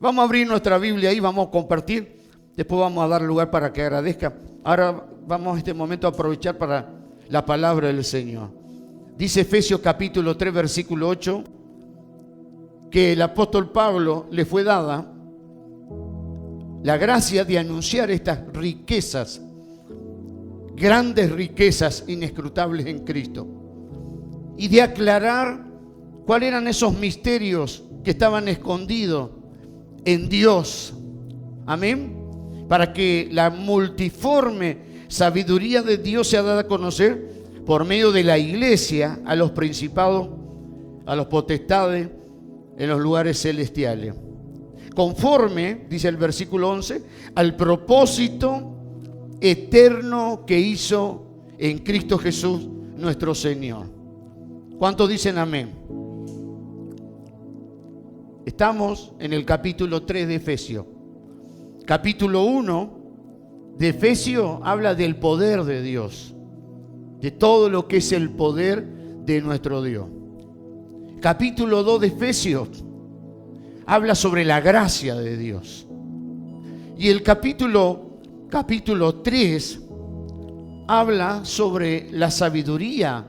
Vamos a abrir nuestra Biblia ahí, vamos a compartir. Después vamos a dar lugar para que agradezca. Ahora vamos a este momento a aprovechar para la palabra del Señor. Dice Efesios capítulo 3, versículo 8, que el apóstol Pablo le fue dada la gracia de anunciar estas riquezas, grandes riquezas inescrutables en Cristo, y de aclarar cuáles eran esos misterios que estaban escondidos en Dios. Amén. Para que la multiforme sabiduría de Dios sea dada a conocer por medio de la iglesia a los principados, a los potestades en los lugares celestiales. Conforme, dice el versículo 11, al propósito eterno que hizo en Cristo Jesús nuestro Señor. ¿Cuántos dicen amén? Estamos en el capítulo 3 de Efesios. Capítulo 1 de Efesios habla del poder de Dios, de todo lo que es el poder de nuestro Dios. Capítulo 2 de Efesios habla sobre la gracia de Dios. Y el capítulo 3 habla sobre la sabiduría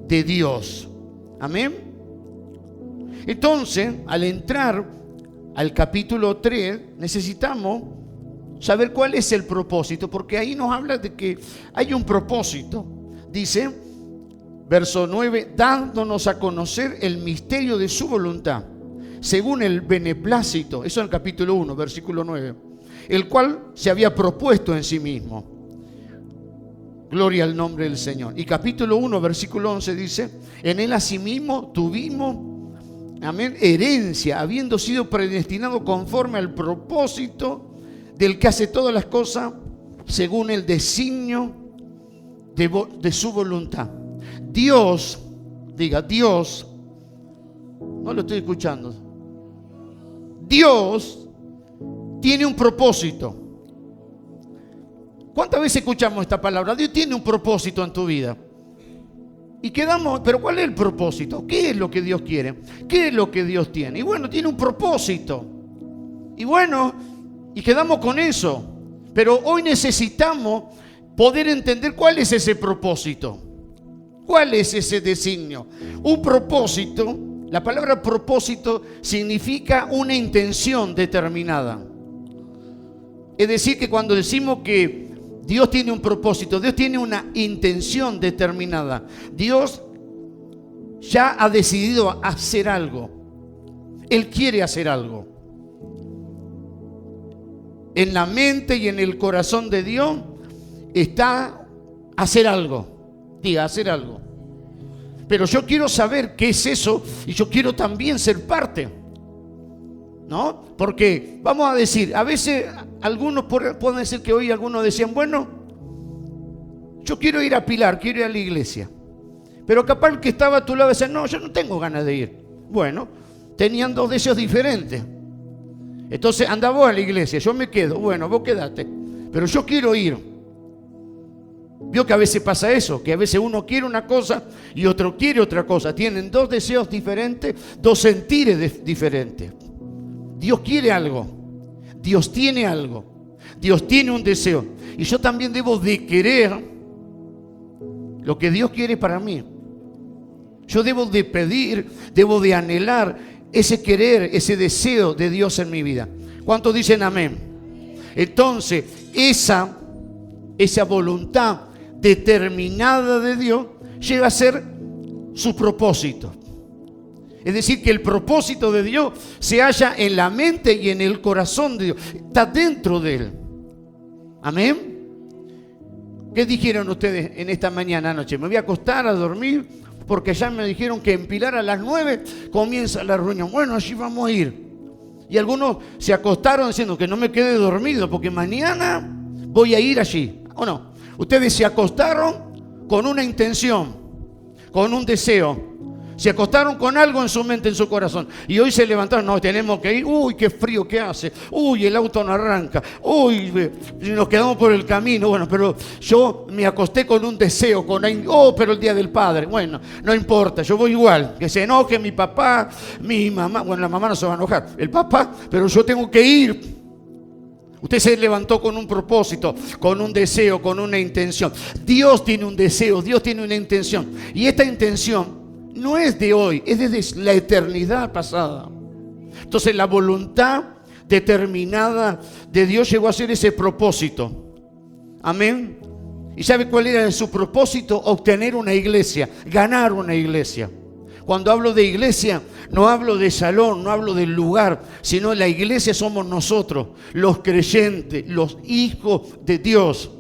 de Dios. Amén. Entonces, al entrar al capítulo 3, necesitamos saber cuál es el propósito, porque ahí nos habla de que hay un propósito. Dice, verso 9, dándonos a conocer el misterio de su voluntad, según el beneplácito, eso en el capítulo 1, versículo 9, el cual se había propuesto en sí mismo. Gloria al nombre del Señor. Y capítulo 1, versículo 11 dice, en él asimismo tuvimos, amén, herencia, habiendo sido predestinado conforme al propósito del que hace todas las cosas según el designio de su voluntad. Dios, diga Dios, no lo estoy escuchando. Dios tiene un propósito. ¿Cuántas veces escuchamos esta palabra? Dios tiene un propósito en tu vida. Y quedamos, pero ¿cuál es el propósito? ¿Qué es lo que Dios quiere? ¿Qué es lo que Dios tiene? Y bueno, tiene un propósito. Y bueno, y quedamos con eso. Pero hoy necesitamos poder entender cuál es ese propósito. ¿Cuál es ese designio? Un propósito, la palabra propósito significa una intención determinada. Es decir, que cuando decimos que Dios tiene un propósito, Dios tiene una intención determinada. Dios ya ha decidido hacer algo. Él quiere hacer algo. En la mente y en el corazón de Dios está hacer algo. Diga, hacer algo. Pero yo quiero saber qué es eso y yo quiero también ser parte. ¿No? Porque vamos a decir, a veces algunos pueden decir que hoy algunos decían, bueno, yo quiero ir a Pilar, quiero ir a la iglesia. Pero capaz el que estaba a tu lado decía, no, yo no tengo ganas de ir. Bueno, tenían dos deseos diferentes. Entonces anda vos a la iglesia, yo me quedo. Bueno, vos quedate, pero yo quiero ir. Vio que a veces pasa eso, que a veces uno quiere una cosa y otro quiere otra cosa. Tienen dos deseos diferentes, dos sentires diferentes. Dios quiere algo, Dios tiene algo, Dios tiene un deseo. Y yo también debo de querer lo que Dios quiere para mí. Yo debo de pedir, debo de anhelar ese querer, ese deseo de Dios en mi vida. ¿Cuántos dicen amén? Entonces, esa voluntad determinada de Dios llega a ser su propósito. Es decir, que el propósito de Dios se halla en la mente y en el corazón de Dios. Está dentro de Él. Amén. ¿Qué dijeron ustedes en esta mañana anoche? Me voy a acostar a dormir porque ya me dijeron que en Pilar a las 9 comienza la reunión. Bueno, allí vamos a ir. Y algunos se acostaron diciendo que no me quede dormido porque mañana voy a ir allí. ¿O no? Ustedes se acostaron con una intención, con un deseo. Se acostaron con algo en su mente, en su corazón. Y hoy se levantaron, no, tenemos que ir. Uy, qué frío que hace. Uy, el auto no arranca. Uy, nos quedamos por el camino. Bueno, pero yo me acosté con un deseo, pero el Día del Padre. Bueno, no importa, yo voy igual. Que se enoje mi papá, mi mamá. Bueno, la mamá no se va a enojar. El papá, pero yo tengo que ir. Usted se levantó con un propósito, con un deseo, con una intención. Dios tiene un deseo, Dios tiene una intención. Y esta intención no es de hoy, es desde la eternidad pasada. Entonces la voluntad determinada de Dios llegó a ser ese propósito. Amén. ¿Y sabe cuál era su propósito? Obtener una iglesia, ganar una iglesia. Cuando hablo de iglesia, no hablo de salón, no hablo del lugar, sino la iglesia somos nosotros, los creyentes, los hijos de Dios.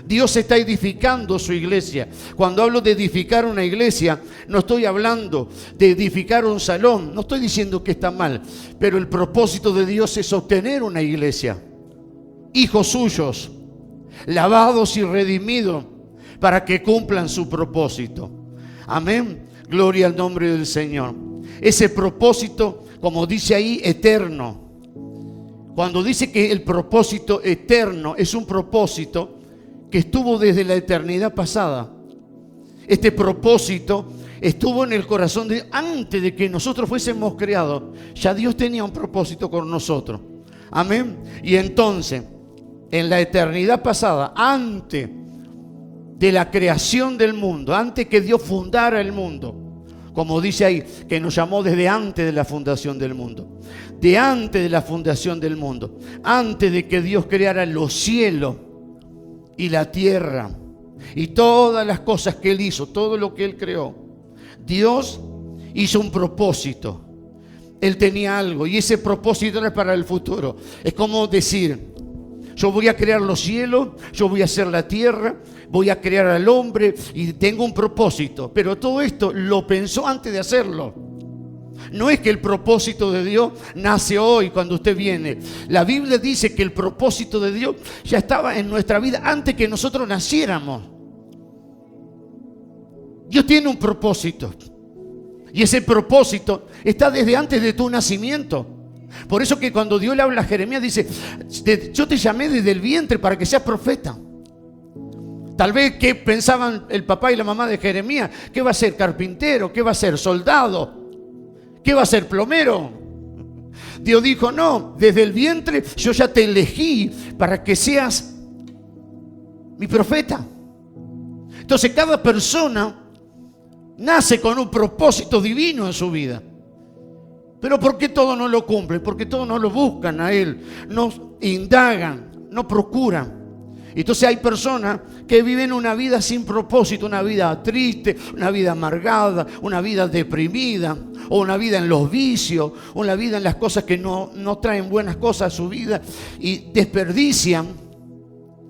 Dios está edificando su iglesia. Cuando hablo de edificar una iglesia, no estoy hablando de edificar un salón. No estoy diciendo que está mal, pero el propósito de Dios es obtener una iglesia. Hijos suyos, lavados y redimidos, para que cumplan su propósito. Amén. Gloria al nombre del Señor. Ese propósito, como dice ahí, eterno. Cuando dice que el propósito eterno es un propósito que estuvo desde la eternidad pasada. Este propósito estuvo en el corazón de antes de que nosotros fuésemos creados. Ya Dios tenía un propósito con nosotros. Amén. Y entonces, en la eternidad pasada, antes de la creación del mundo, antes que Dios fundara el mundo, como dice ahí, que nos llamó desde antes de la fundación del mundo, de antes de la fundación del mundo, antes de que Dios creara los cielos y la tierra y todas las cosas que Él hizo, todo lo que Él creó, Dios hizo un propósito. Él tenía algo y ese propósito era para el futuro. Es como decir, yo voy a crear los cielos, yo voy a hacer la tierra, voy a crear al hombre y tengo un propósito. Pero todo esto lo pensó antes de hacerlo. No es que el propósito de Dios nace hoy cuando usted viene. La Biblia dice que el propósito de Dios ya estaba en nuestra vida antes que nosotros naciéramos. Dios tiene un propósito. Y ese propósito está desde antes de tu nacimiento. Por eso que cuando Dios le habla a Jeremías dice, yo te llamé desde el vientre para que seas profeta. Tal vez que pensaban el papá y la mamá de Jeremías, ¿qué va a ser? ¿Carpintero? ¿Qué va a ser? ¿Soldado? ¿Qué va a ser? ¿Plomero? Dios dijo, no, desde el vientre yo ya te elegí para que seas mi profeta. Entonces cada persona nace con un propósito divino en su vida. Pero ¿por qué todos no lo cumplen? Porque todos no lo buscan a Él, no indagan, no procuran. Entonces hay personas que viven una vida sin propósito, una vida triste, una vida amargada, una vida deprimida, o una vida en los vicios, una vida en las cosas que no traen buenas cosas a su vida y desperdician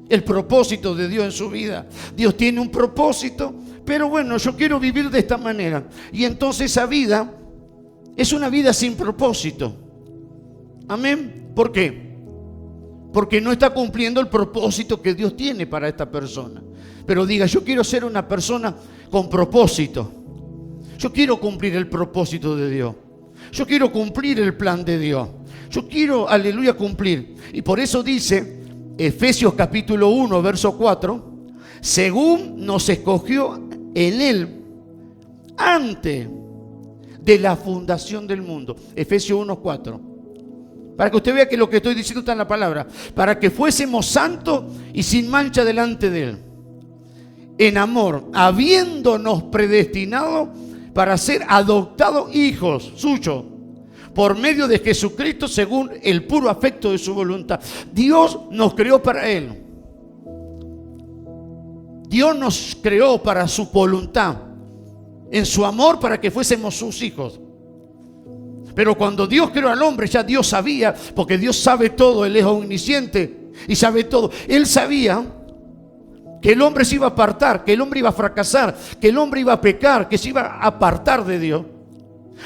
el propósito de Dios en su vida. Dios tiene un propósito, pero bueno, yo quiero vivir de esta manera. Y entonces esa vida es una vida sin propósito. Amén. ¿Por qué? Porque no está cumpliendo el propósito que Dios tiene para esta persona. Pero diga, yo quiero ser una persona con propósito. Yo quiero cumplir el propósito de Dios. Yo quiero cumplir el plan de Dios. Yo quiero, aleluya, cumplir. Y por eso dice Efesios capítulo 1, verso 4, según nos escogió en Él antes de la fundación del mundo. Efesios 1, 4. Para que usted vea que lo que estoy diciendo está en la palabra. Para que fuésemos santos y sin mancha delante de Él. En amor, habiéndonos predestinado para ser adoptados hijos suyos por medio de Jesucristo según el puro afecto de su voluntad. Dios nos creó para Él. Dios nos creó para su voluntad, en su amor, para que fuésemos sus hijos. Pero cuando Dios creó al hombre, ya Dios sabía, porque Dios sabe todo, Él es omnisciente y sabe todo. Él sabía que el hombre se iba a apartar, que el hombre iba a fracasar, que el hombre iba a pecar, que se iba a apartar de Dios.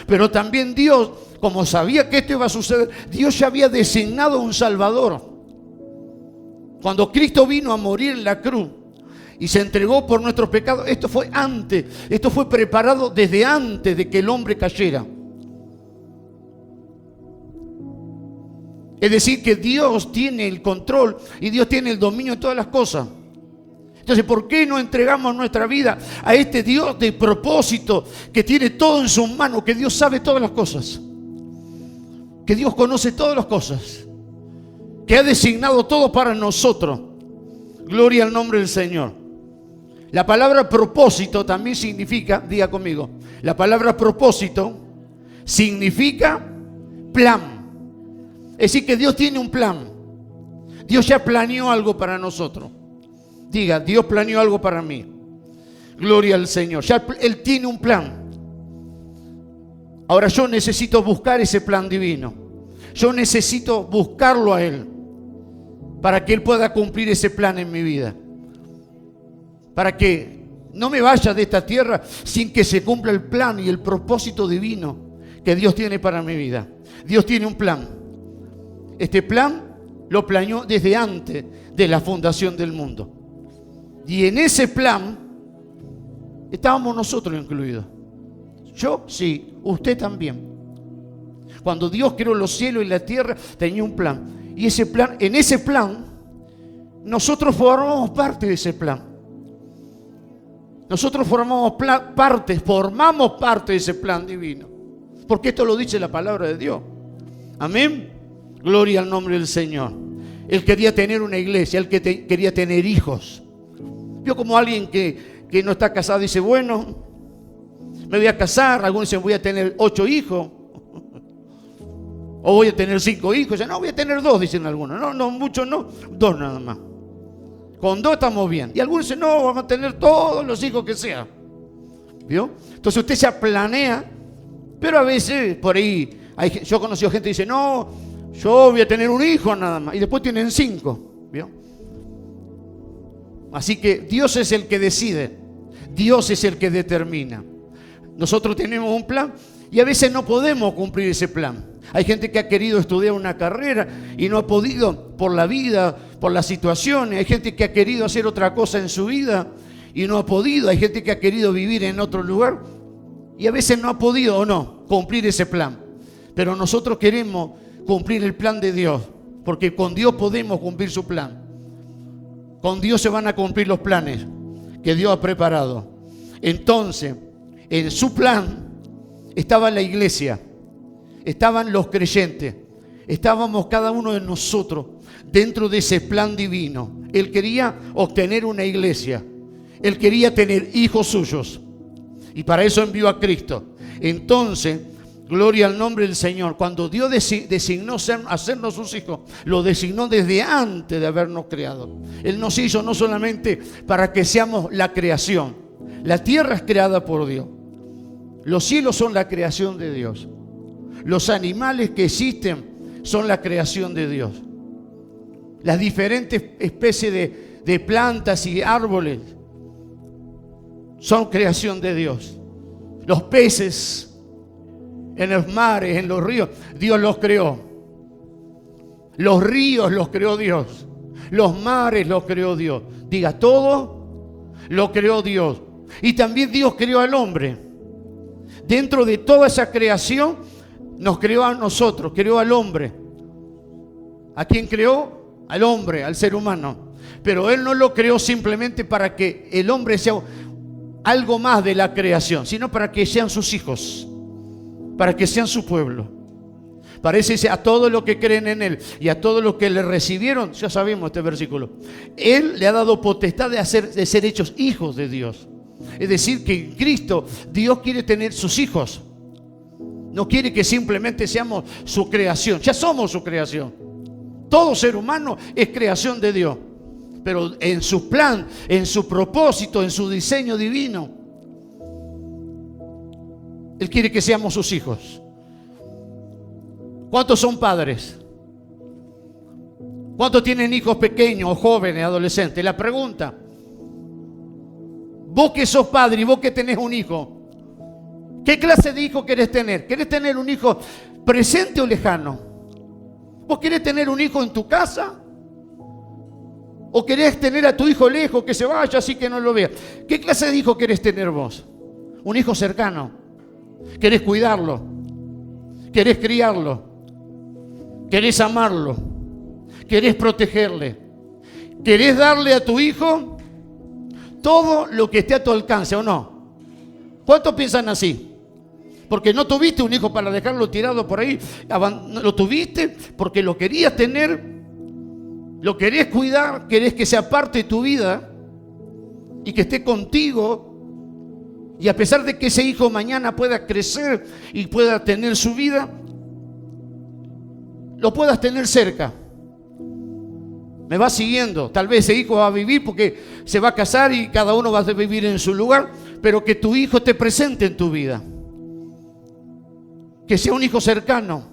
Pero también Dios, como sabía que esto iba a suceder, Dios ya había designado un Salvador. Cuando Cristo vino a morir en la cruz, y se entregó por nuestros pecados. Esto fue antes, esto fue preparado desde antes de que el hombre cayera. Es decir, que Dios tiene el control y Dios tiene el dominio de todas las cosas. Entonces, ¿por qué no entregamos nuestra vida a este Dios de propósito, que tiene todo en sus manos, que Dios sabe todas las cosas, que Dios conoce todas las cosas, que ha designado todo para nosotros? Gloria al nombre del Señor. La palabra propósito también significa, diga conmigo, la palabra propósito significa plan. Es decir, que Dios tiene un plan. Dios ya planeó algo para nosotros. Diga, Dios planeó algo para mí. Gloria al Señor. Ya Él tiene un plan. Ahora yo necesito buscar ese plan divino. Yo necesito buscarlo a Él para que Él pueda cumplir ese plan en mi vida. Para que no me vaya de esta tierra sin que se cumpla el plan y el propósito divino que Dios tiene para mi vida. Dios tiene un plan. Este plan lo planeó desde antes de la fundación del mundo. Y en ese plan estábamos nosotros incluidos. Yo sí, usted también. Cuando Dios creó los cielos y la tierra, tenía un plan. Y ese plan, en ese plan, nosotros formamos parte de ese plan. Nosotros formamos parte de ese plan divino. Porque esto lo dice la palabra de Dios. Amén. Gloria al nombre del Señor. Él quería tener una iglesia, él quería tener hijos. Vio como alguien que no está casado dice, bueno, me voy a casar. Algunos dicen, voy a tener 8 hijos. O voy a tener 5 hijos. Dicen, no, voy a tener 2, dicen algunos. No, muchos no, 2 nada más. Con 2 estamos bien. Y algunos dicen, no, vamos a tener todos los hijos que sea. ¿Vio? Entonces usted ya planea, pero a veces por ahí, yo he conocido gente que dice, no, yo voy a tener un hijo nada más. Y después tienen 5. ¿Vio? Así que Dios es el que decide. Dios es el que determina. Nosotros tenemos un plan y a veces no podemos cumplir ese plan. Hay gente que ha querido estudiar una carrera y no ha podido por la vida, por las situaciones. Hay gente que ha querido hacer otra cosa en su vida y no ha podido. Hay gente que ha querido vivir en otro lugar y a veces no ha podido o no cumplir ese plan. Pero nosotros queremos cumplir el plan de Dios, porque con Dios podemos cumplir su plan. Con Dios se van a cumplir los planes que Dios ha preparado. Entonces, en su plan estaba la iglesia, estaban los creyentes, estábamos cada uno de nosotros dentro de ese plan divino. Él quería obtener una iglesia, Él quería tener hijos suyos y para eso envió a Cristo. Entonces, gloria al nombre del Señor. Cuando Dios designó hacernos sus hijos, lo designó desde antes de habernos creado. Él nos hizo no solamente para que seamos la creación. La tierra es creada por Dios. Los cielos son la creación de Dios. Los animales que existen son la creación de Dios. Las diferentes especies de plantas y árboles son creación de Dios. Los peces en los mares, en los ríos, Dios los creó. Los ríos los creó Dios. Los mares los creó Dios. Diga, todo lo creó Dios. Y también Dios creó al hombre. Dentro de toda esa creación, nos creó a nosotros, creó al hombre. ¿A quién creó? Al hombre, al ser humano. Pero Él no lo creó simplemente para que el hombre sea algo más de la creación, sino para que sean sus hijos, para que sean su pueblo. Parece a todos los que creen en Él y a todos los que le recibieron, ya sabemos este versículo, Él le ha dado potestad de ser hechos hijos de Dios. Es decir, que en Cristo Dios quiere tener sus hijos. No quiere que simplemente seamos su creación. Ya somos su creación. Todo ser humano es creación de Dios. Pero en su plan, en su propósito, en su diseño divino, Él quiere que seamos sus hijos. ¿Cuántos son padres? ¿Cuántos tienen hijos pequeños o jóvenes, adolescentes? La pregunta. Vos que sos padre y vos que tenés un hijo, ¿qué clase de hijo querés tener? ¿Querés tener un hijo presente o lejano? ¿Vos querés tener un hijo en tu casa? ¿O querés tener a tu hijo lejos, que se vaya así que no lo vea? ¿Qué clase de hijo querés tener vos? Un hijo cercano. ¿Querés cuidarlo? ¿Querés criarlo? ¿Querés amarlo? ¿Querés protegerle? ¿Querés darle a tu hijo todo lo que esté a tu alcance o no? ¿Cuántos piensan así? Porque no tuviste un hijo para dejarlo tirado por ahí. Lo tuviste porque lo querías tener, lo querés cuidar, querés que sea parte de tu vida y que esté contigo. Y a pesar de que ese hijo mañana pueda crecer y pueda tener su vida, lo puedas tener cerca. Me va siguiendo. Tal vez ese hijo va a vivir porque se va a casar y cada uno va a vivir en su lugar, pero que tu hijo esté presente en tu vida. Que sea un hijo cercano.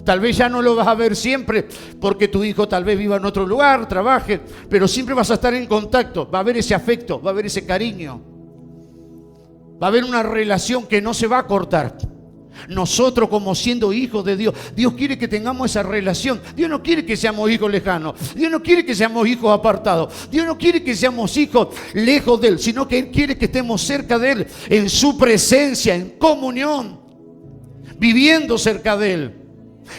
Tal vez ya no lo vas a ver siempre porque tu hijo tal vez viva en otro lugar, trabaje, pero siempre vas a estar en contacto. Va a haber ese afecto, va a haber ese cariño. Va a haber una relación que no se va a cortar. Nosotros, como siendo hijos de Dios, Dios quiere que tengamos esa relación. Dios no quiere que seamos hijos lejanos. Dios no quiere que seamos hijos apartados. Dios no quiere que seamos hijos lejos de Él, sino que Él quiere que estemos cerca de Él, en su presencia, en comunión, viviendo cerca de Él,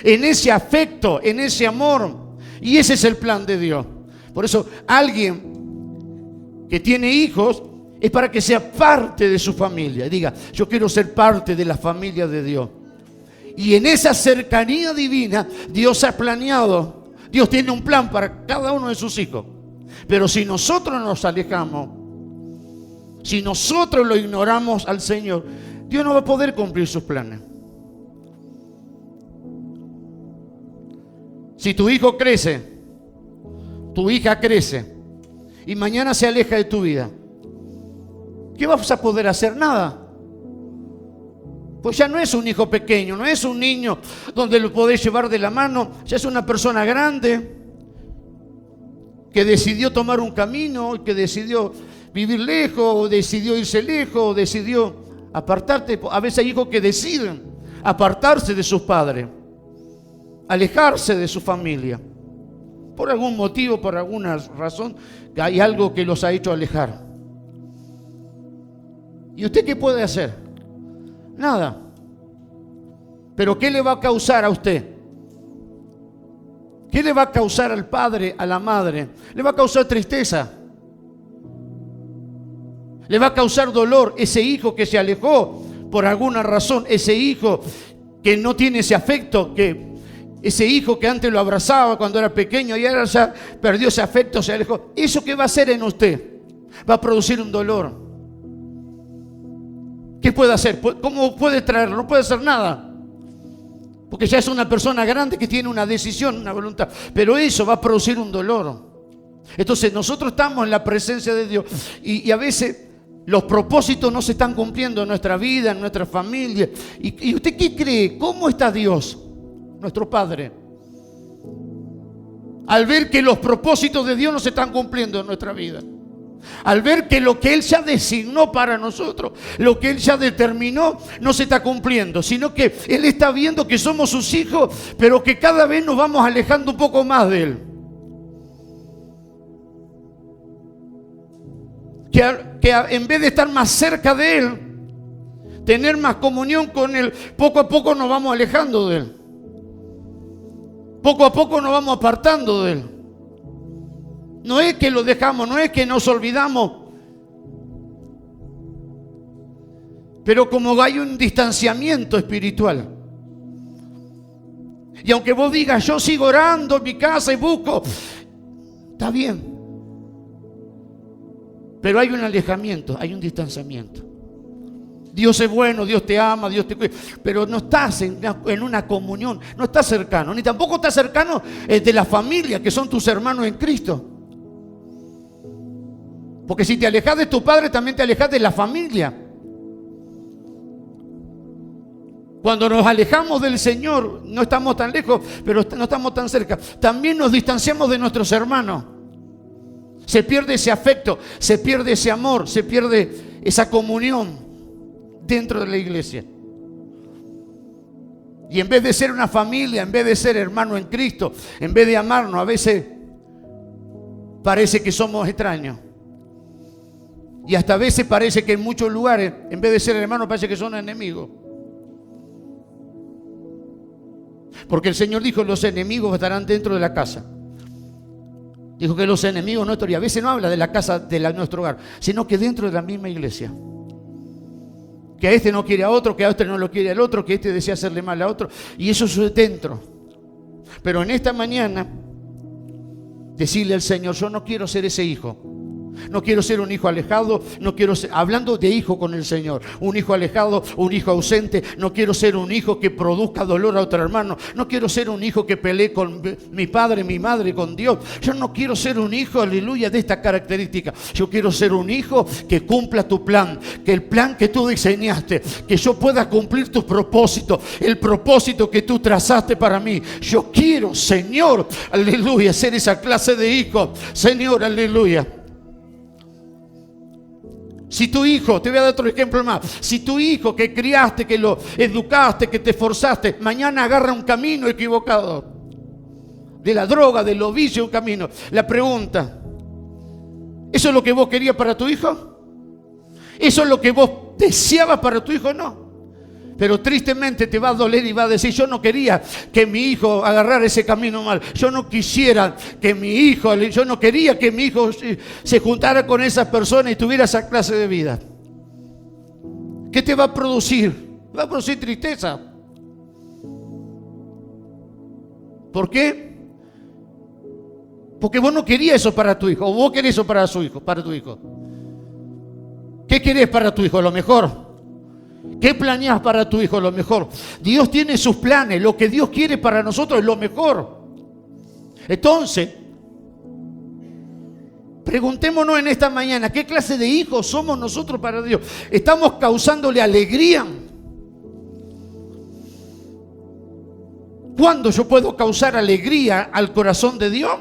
en ese afecto, en ese amor. Y ese es el plan de Dios. Por eso, alguien que tiene hijos es para que sea parte de su familia. Y diga, yo quiero ser parte de la familia de Dios. Y en esa cercanía divina, Dios ha planeado, Dios tiene un plan para cada uno de sus hijos. Pero si nosotros nos alejamos, si nosotros lo ignoramos al Señor, Dios no va a poder cumplir sus planes. Si tu hijo crece, tu hija crece, y mañana se aleja de tu vida, ¿qué vas a poder hacer? Nada. Pues ya no es un hijo pequeño, no es un niño donde lo podés llevar de la mano, ya es una persona grande que decidió tomar un camino, que decidió vivir lejos, o decidió irse lejos, o decidió apartarte. A veces hay hijos que deciden apartarse de sus padres, alejarse de su familia, por algún motivo, por alguna razón, que hay algo que los ha hecho alejar. ¿Y usted qué puede hacer? Nada. ¿Pero qué le va a causar a usted? ¿Qué le va a causar al padre, a la madre? Le va a causar tristeza. Le va a causar dolor. Ese hijo que se alejó por alguna razón, ese hijo que no tiene ese afecto, ese hijo que antes lo abrazaba cuando era pequeño y ahora ya perdió ese afecto, se alejó. ¿Eso qué va a hacer en usted? Va a producir un dolor. ¿Qué puede hacer? ¿Cómo puede traerlo? No puede hacer nada. Porque ya es una persona grande que tiene una decisión, una voluntad. Pero eso va a producir un dolor. Entonces nosotros estamos en la presencia de Dios. Y a veces los propósitos no se están cumpliendo en nuestra vida, en nuestra familia. ¿Y usted qué cree? ¿Cómo está Dios, nuestro Padre? Al ver que los propósitos de Dios no se están cumpliendo en nuestra vida. Al ver que lo que Él ya designó para nosotros, lo que Él ya determinó, no se está cumpliendo, sino que Él está viendo que somos sus hijos, pero que cada vez nos vamos alejando un poco más de Él. Que en vez de estar más cerca de Él, tener más comunión con Él, poco a poco nos vamos alejando de Él. Poco a poco nos vamos apartando de Él. No es que lo dejamos, no es que nos olvidamos. Pero como hay un distanciamiento espiritual. Y aunque vos digas, yo sigo orando en mi casa y busco, está bien. Pero hay un alejamiento, hay un distanciamiento. Dios es bueno, Dios te ama, Dios te cuida, pero no estás en una comunión, no estás cercano, ni tampoco estás cercano de la familia, que son tus hermanos en Cristo. Porque si te alejas de tu padre, también te alejas de la familia. Cuando nos alejamos del Señor, no estamos tan lejos, pero no estamos tan cerca. También nos distanciamos de nuestros hermanos. Se pierde ese afecto, se pierde ese amor, se pierde esa comunión dentro de la iglesia. Y en vez de ser una familia, en vez de ser hermano en Cristo, en vez de amarnos, a veces parece que somos extraños. Y hasta a veces parece que en muchos lugares, en vez de ser hermanos, parece que son enemigos. Porque el Señor dijo, los enemigos estarán dentro de la casa. Dijo que los enemigos nuestros, y a veces no habla de la casa de nuestro hogar, sino que dentro de la misma iglesia. Que a este no quiere a otro, que a este no lo quiere al otro, que este desea hacerle mal a otro. Y eso es dentro. Pero en esta mañana, decirle al Señor, yo no quiero ser ese hijo. No quiero ser un hijo alejado, no quiero ser, hablando de hijo con el Señor, un hijo alejado, un hijo ausente. No quiero ser un hijo que produzca dolor a otro hermano. No quiero ser un hijo que pelee con mi padre, mi madre, con Dios. Yo no quiero ser un hijo, aleluya, de esta característica. Yo quiero ser un hijo que cumpla tu plan, que el plan que tú diseñaste, que yo pueda cumplir tus propósitos, el propósito que tú trazaste para mí. Yo quiero, Señor, aleluya, ser esa clase de hijo. Señor, aleluya. Si tu hijo, te voy a dar otro ejemplo más, si tu hijo que criaste, que lo educaste, que te esforzaste, mañana agarra un camino equivocado, de la droga, de los vicios, un camino. La pregunta, ¿eso es lo que vos querías para tu hijo? ¿Eso es lo que vos deseabas para tu hijo? No. Pero tristemente te va a doler y va a decir, yo no quería que mi hijo agarrara ese camino mal. Yo no quisiera que mi hijo, yo no quería que mi hijo se juntara con esas personas y tuviera esa clase de vida. ¿Qué te va a producir? Va a producir tristeza. ¿Por qué? Porque vos no querías eso para tu hijo, o vos querés eso para su hijo, para tu hijo. ¿Qué querés para tu hijo? Lo mejor. ¿Qué planeas para tu hijo? Lo mejor. Dios tiene sus planes. Lo que Dios quiere para nosotros es lo mejor. Entonces, preguntémonos en esta mañana, ¿qué clase de hijos somos nosotros para Dios? ¿Estamos causándole alegría? ¿Cuándo yo puedo causar alegría al corazón de Dios?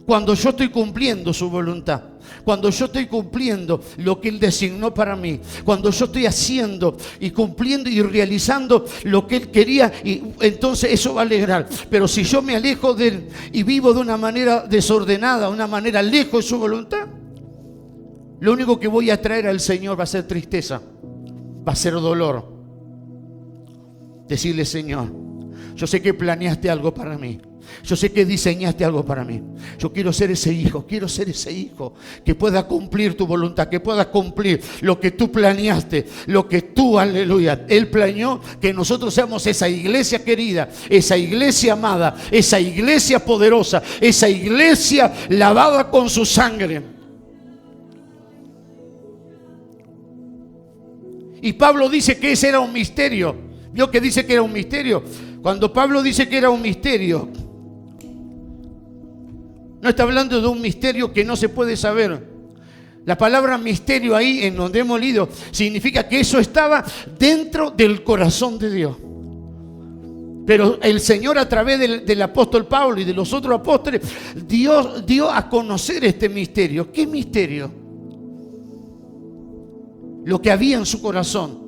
Cuando yo estoy cumpliendo su voluntad. Cuando yo estoy cumpliendo lo que Él designó para mí. Cuando yo estoy haciendo y cumpliendo y realizando lo que Él quería, y entonces eso va a alegrar. Pero si yo me alejo de Él y vivo de una manera desordenada, de una manera lejos de su voluntad, lo único que voy a traer al Señor va a ser tristeza, va a ser dolor. Decirle, Señor, yo sé que planeaste algo para mí. Yo sé que diseñaste algo para mí. Yo quiero ser ese hijo, que pueda cumplir tu voluntad, que pueda cumplir lo que tú planeaste, lo que tú, aleluya, Él planeó, que nosotros seamos esa iglesia querida, esa iglesia amada, esa iglesia poderosa, esa iglesia lavada con su sangre. Y Pablo dice que ese era un misterio. ¿Vio que dice que era un misterio? Cuando Pablo dice que era un misterio, no está hablando de un misterio que no se puede saber. La palabra misterio ahí, en donde hemos leído, significa que eso estaba dentro del corazón de Dios. Pero el Señor, a través del apóstol Pablo y de los otros apóstoles, Dios dio a conocer este misterio. ¿Qué misterio? Lo que había en su corazón,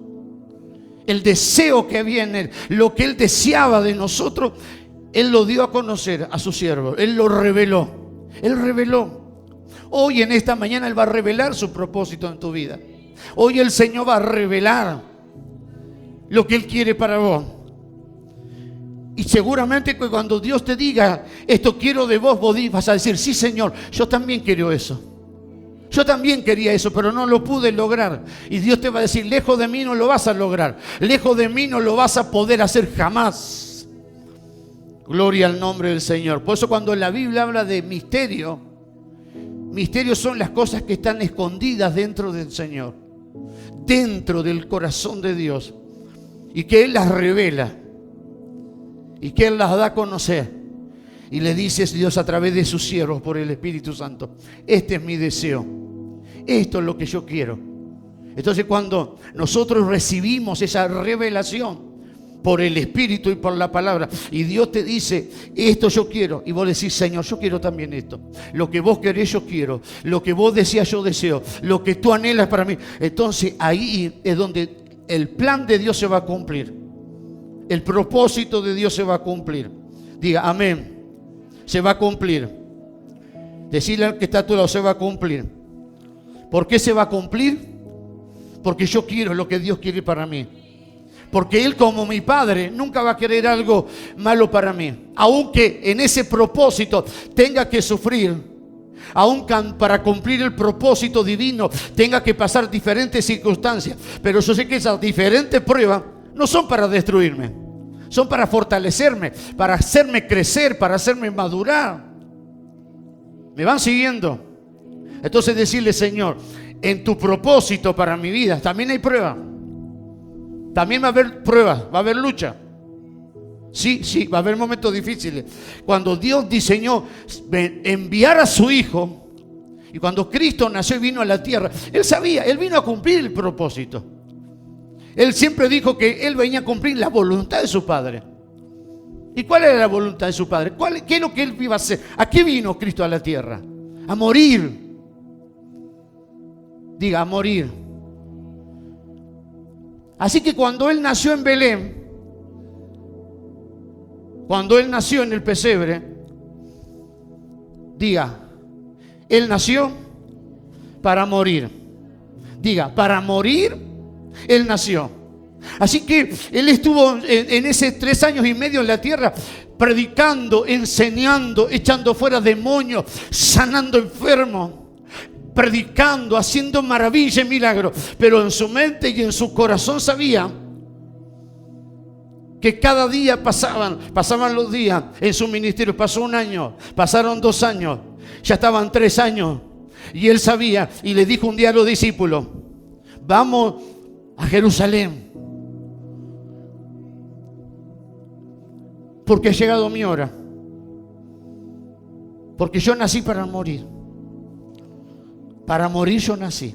el deseo que había en Él, lo que Él deseaba de nosotros, Él lo dio a conocer a su siervo. Él lo reveló. Él reveló. Hoy en esta mañana Él va a revelar su propósito en tu vida. Hoy el Señor va a revelar lo que Él quiere para vos. Y seguramente que cuando Dios te diga, esto quiero de vos, vos vas a decir, sí, Señor, yo también quiero eso. Yo también quería eso, pero no lo pude lograr. Y Dios te va a decir, lejos de mí no lo vas a lograr. Lejos de mí no lo vas a poder hacer jamás. Gloria al nombre del Señor. Por eso cuando la Biblia habla de misterio, misterios son las cosas que están escondidas dentro del Señor, dentro del corazón de Dios, y que Él las revela y que Él las da a conocer. Y le dice Dios a través de sus siervos por el Espíritu Santo, este es mi deseo, esto es lo que yo quiero. Entonces cuando nosotros recibimos esa revelación por el Espíritu y por la palabra, y Dios te dice, esto yo quiero, y vos decís, Señor, yo quiero también esto. Lo que vos querés yo quiero, lo que vos deseas yo deseo, lo que tú anhelas para mí. Entonces ahí es donde el plan de Dios se va a cumplir, el propósito de Dios se va a cumplir. Diga amén. Se va a cumplir. Decirle al que está a tu lado, se va a cumplir. ¿Por qué se va a cumplir? Porque yo quiero lo que Dios quiere para mí. Porque Él, como mi Padre, nunca va a querer algo malo para mí. Aunque en ese propósito tenga que sufrir, aun para cumplir el propósito divino tenga que pasar diferentes circunstancias. Pero yo sé que esas diferentes pruebas no son para destruirme, son para fortalecerme, para hacerme crecer, para hacerme madurar. ¿Me van siguiendo? Entonces decirle, Señor, en tu propósito para mi vida también hay pruebas. También va a haber pruebas, va a haber lucha. Sí, va a haber momentos difíciles. Cuando Dios diseñó enviar a su Hijo, y cuando Cristo nació y vino a la tierra, Él sabía, Él vino a cumplir el propósito. Él siempre dijo que Él venía a cumplir la voluntad de su Padre. ¿Y cuál era la voluntad de su Padre? ¿Qué es lo que Él iba a hacer? ¿A qué vino Cristo a la tierra? A morir. Diga, a morir. Así que cuando Él nació en Belén, cuando Él nació en el pesebre, diga, Él nació para morir. Diga, para morir, Él nació. Así que Él estuvo en ese 3 años y medio en la tierra, predicando, enseñando, echando fuera demonios, sanando enfermos, predicando, haciendo maravillas y milagros. Pero en su mente y en su corazón sabía que cada día pasaban los días en su ministerio. Pasó 1 año, pasaron 2 años, ya estaban 3 años. Y Él sabía y le dijo un día a los discípulos, vamos a Jerusalén, porque ha llegado mi hora. Porque yo nací para morir. Para morir yo nací.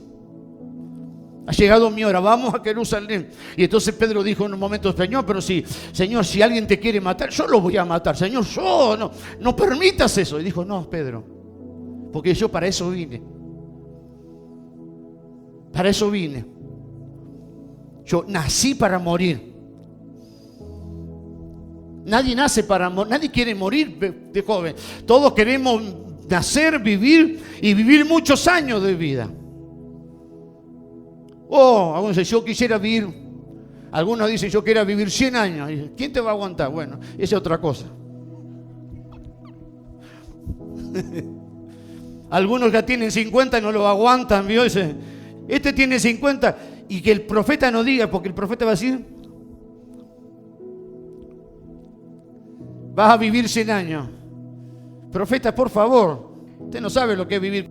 Ha llegado mi hora, vamos a Jerusalén. Y entonces Pedro dijo en un momento, Señor, si alguien te quiere matar, yo lo voy a matar. Señor, yo no permitas eso. Y dijo, no, Pedro, porque yo para eso vine. Para eso vine. Yo nací para morir. Nadie nace para morir, nadie quiere morir de joven. Todos queremos nacer, vivir y vivir muchos años de vida. Algunos dicen, yo quisiera vivir. Algunos dicen, yo quisiera vivir 100 años. ¿Quién te va a aguantar? Bueno, esa es otra cosa. Algunos ya tienen 50 y no lo aguantan, ¿vio? Dice, este tiene 50 y que el profeta no diga, porque el profeta va a decir, vas a vivir 100 años. Profeta, por favor, usted no sabe lo que es vivir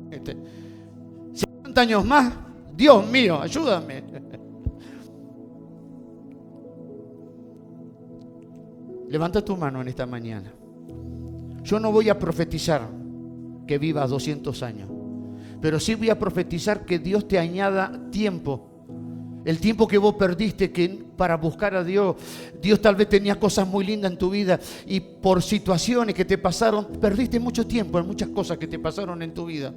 50 años más. Dios mío, ayúdame. Levanta tu mano en esta mañana. Yo no voy a profetizar que vivas 200 años, pero sí voy a profetizar que Dios te añada tiempo. El tiempo que vos perdiste para buscar a Dios. Dios tal vez tenía cosas muy lindas en tu vida y por situaciones que te pasaron, perdiste mucho tiempo en muchas cosas que te pasaron en tu vida.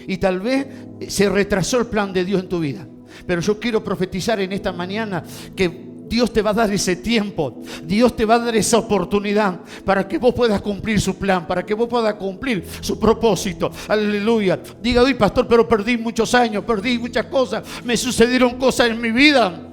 Y tal vez se retrasó el plan de Dios en tu vida. Pero yo quiero profetizar en esta mañana que Dios te va a dar ese tiempo. Dios te va a dar esa oportunidad para que vos puedas cumplir su plan, para que vos puedas cumplir su propósito. Aleluya. Diga, hoy pastor, pero perdí muchos años, perdí muchas cosas, me sucedieron cosas en mi vida.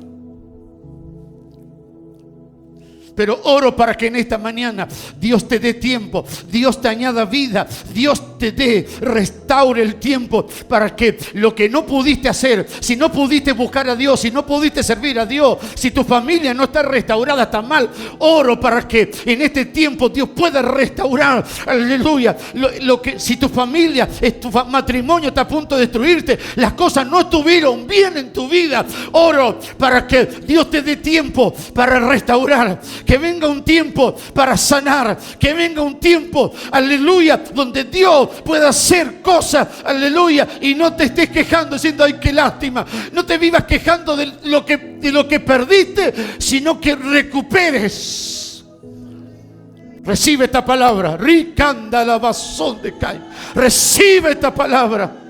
Pero oro para que en esta mañana Dios te dé tiempo, Dios te añada vida, Dios te restaure el tiempo para que lo que no pudiste hacer, si no pudiste buscar a Dios, si no pudiste servir a Dios, si tu familia no está restaurada, está mal, oro para que en este tiempo Dios pueda restaurar, aleluya, si tu familia, tu matrimonio está a punto de destruirte, las cosas no estuvieron bien en tu vida, oro para que Dios te dé tiempo para restaurar. Que venga un tiempo para sanar. Que venga un tiempo, aleluya, donde Dios pueda hacer cosas, aleluya, y no te estés quejando diciendo, ay, qué lástima. No te vivas quejando de lo que perdiste, sino que recuperes. Recibe esta palabra. Ricanda la basón de Caín. Recibe esta palabra.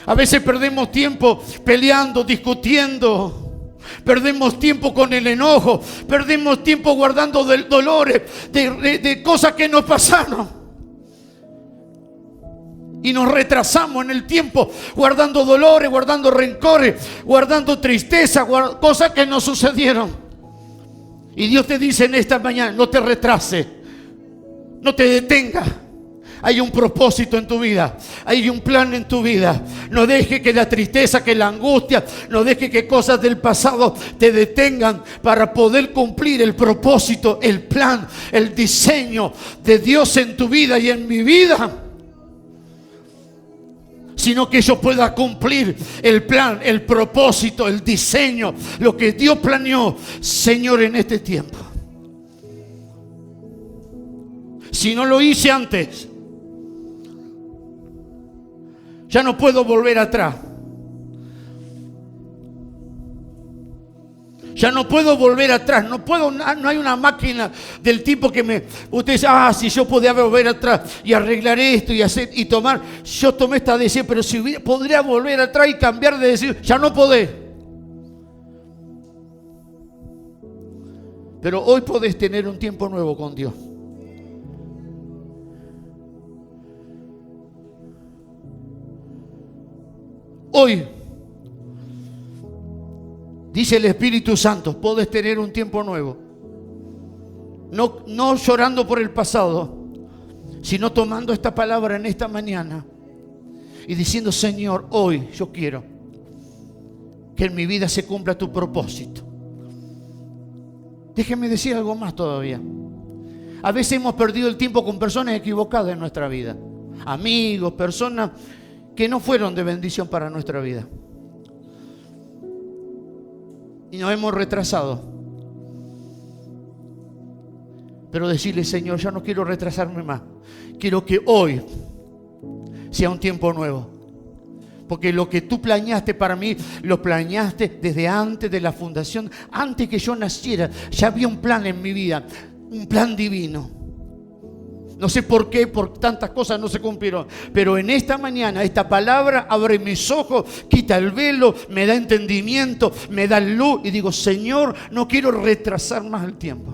A veces perdemos tiempo peleando, discutiendo. Perdemos tiempo con el enojo. Perdemos tiempo guardando dolores de cosas que nos pasaron. Y nos retrasamos en el tiempo guardando dolores, guardando rencores, guardando tristeza, cosas que nos sucedieron. Y Dios te dice en esta mañana, no te retrases, no te detengas. Hay un propósito en tu vida, hay un plan en tu vida. No dejes que la tristeza, que la angustia, no dejes que cosas del pasado te detengan para poder cumplir el propósito, el plan, el diseño de Dios en tu vida y en mi vida. Sino que yo pueda cumplir el plan, el propósito, el diseño, lo que Dios planeó, Señor, en este tiempo. Si no lo hice antes, ya no puedo volver atrás. Ya no puedo volver atrás. No hay una máquina del tipo que usted dice, si yo podía volver atrás y arreglar esto y hacer y tomar. Yo tomé esta decisión, pero si podría volver atrás y cambiar de decisión, ya no podés. Pero hoy podés tener un tiempo nuevo con Dios. Hoy, dice el Espíritu Santo, podés tener un tiempo nuevo. No llorando por el pasado, sino tomando esta palabra en esta mañana y diciendo, Señor, hoy yo quiero que en mi vida se cumpla tu propósito. Déjeme decir algo más todavía. A veces hemos perdido el tiempo con personas equivocadas en nuestra vida. Amigos, personas que no fueron de bendición para nuestra vida. Y nos hemos retrasado. Pero decirle, Señor, ya no quiero retrasarme más. Quiero que hoy sea un tiempo nuevo. Porque lo que tú planeaste para mí, lo planeaste desde antes de la fundación. Antes que yo naciera, ya había un plan en mi vida. Un plan divino. No sé por qué, por tantas cosas no se cumplieron. Pero en esta mañana, esta palabra abre mis ojos, quita el velo, me da entendimiento, me da luz. Y digo, Señor, no quiero retrasar más el tiempo.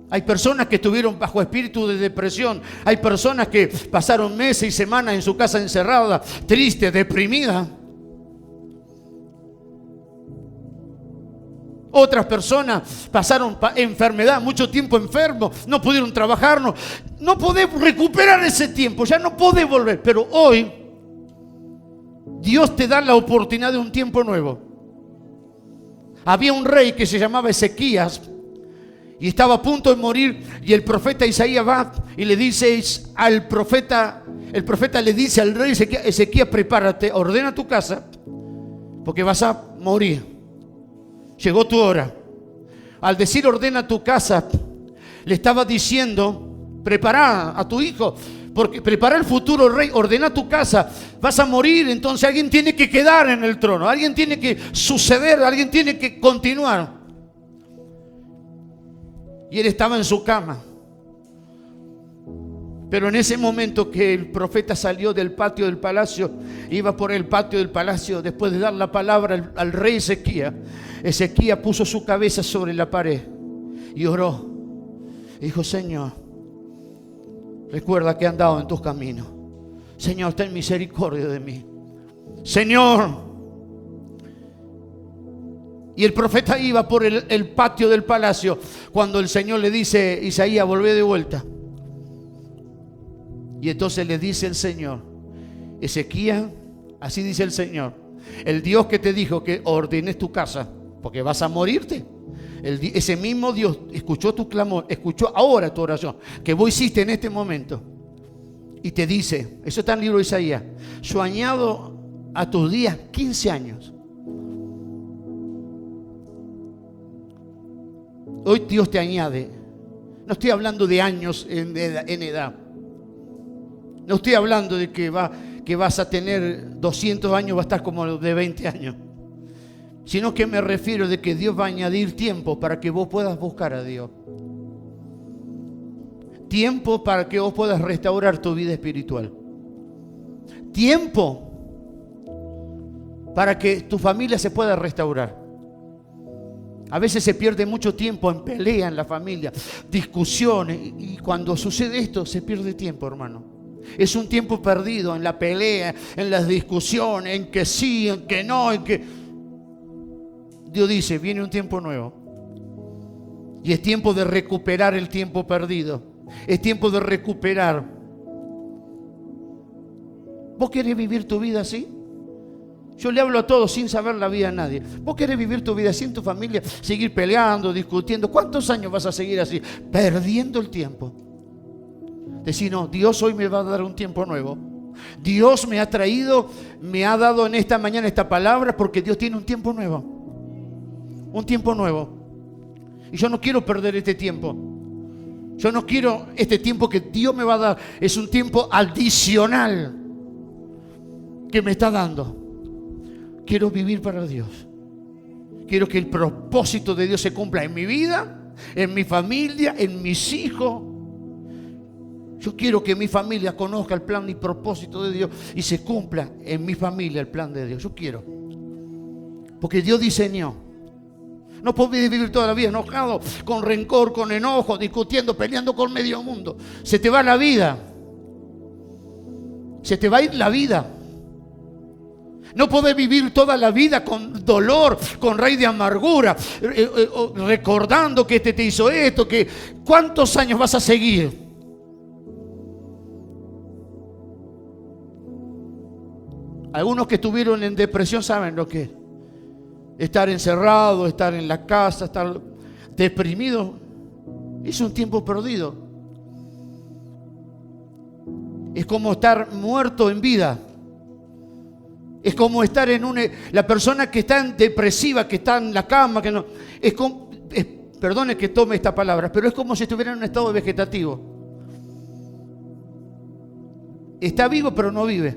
Hay personas que estuvieron bajo espíritu de depresión. Hay personas que pasaron meses y semanas en su casa encerrada, triste, deprimida. Otras personas pasaron enfermedad, mucho tiempo enfermos, no pudieron trabajar, no podés recuperar ese tiempo, ya no podés volver. Pero hoy Dios te da la oportunidad de un tiempo nuevo. Había un rey que se llamaba Ezequías y estaba a punto de morir, y el profeta Isaías va y le dice al profeta, el profeta le dice al rey Ezequías, prepárate, ordena tu casa porque vas a morir. Llegó tu hora. Al decir ordena tu casa, le estaba diciendo, prepara a tu hijo, porque prepara el futuro rey, ordena tu casa, vas a morir, entonces alguien tiene que quedar en el trono, alguien tiene que suceder, alguien tiene que continuar. Y él estaba en su cama. Pero en ese momento que el profeta salió del patio del palacio, iba por el patio del palacio, después de dar la palabra al rey Ezequías, Ezequías puso su cabeza sobre la pared y oró. Dijo, Señor, recuerda que he andado en tus caminos. Señor, ten misericordia de mí. Señor. Y el profeta iba por el patio del palacio cuando el Señor le dice, Isaías, volvé de vuelta. Y entonces le dice el Señor, Ezequías, así dice el Señor, el Dios que te dijo que ordenes tu casa, porque vas a morirte. Ese mismo Dios escuchó tu clamor, escuchó ahora tu oración, que vos hiciste en este momento. Y te dice, eso está en el libro de Isaías, yo añado a tus días 15 años. Hoy Dios te añade, no estoy hablando de años en edad. No estoy hablando de que vas a tener 200 años, va a estar como de 20 años. Sino que me refiero de que Dios va a añadir tiempo para que vos puedas buscar a Dios. Tiempo para que vos puedas restaurar tu vida espiritual. Tiempo para que tu familia se pueda restaurar. A veces se pierde mucho tiempo en pelea en la familia, discusiones, y cuando sucede esto se pierde tiempo, hermano. Es un tiempo perdido en la pelea, en las discusiones, en que sí, en que no, en que... Dios dice, viene un tiempo nuevo. Y es tiempo de recuperar el tiempo perdido. Es tiempo de recuperar. ¿Vos querés vivir tu vida así? Yo le hablo a todos sin saber la vida a nadie. ¿Vos querés vivir tu vida así en tu familia? Seguir peleando, discutiendo. ¿Cuántos años vas a seguir así? Perdiendo el tiempo. Decir, no, Dios hoy me va a dar un tiempo nuevo. Dios me ha traído, me ha dado en esta mañana esta palabra porque Dios tiene un tiempo nuevo. Un tiempo nuevo. Y yo no quiero perder este tiempo. Yo no quiero este tiempo que Dios me va a dar. Es un tiempo adicional que me está dando. Quiero vivir para Dios. Quiero que el propósito de Dios se cumpla en mi vida, en mi familia, en mis hijos. Yo quiero que mi familia conozca el plan y propósito de Dios y se cumpla en mi familia el plan de Dios. Yo quiero. Porque Dios diseñó. No podés vivir toda la vida enojado, con rencor, con enojo, discutiendo, peleando con medio mundo. Se te va la vida. Se te va a ir la vida. No podés vivir toda la vida con dolor, con raíz de amargura, recordando que este te hizo esto, que ¿cuántos años vas a seguir? Algunos que estuvieron en depresión saben lo que es. Estar encerrado, estar en la casa, estar deprimido, es un tiempo perdido. Es como estar muerto en vida. Es como estar en la persona que está en depresiva, que está en la cama, que no. Perdone que tome esta palabra, pero es como si estuviera en un estado vegetativo. Está vivo, pero no vive.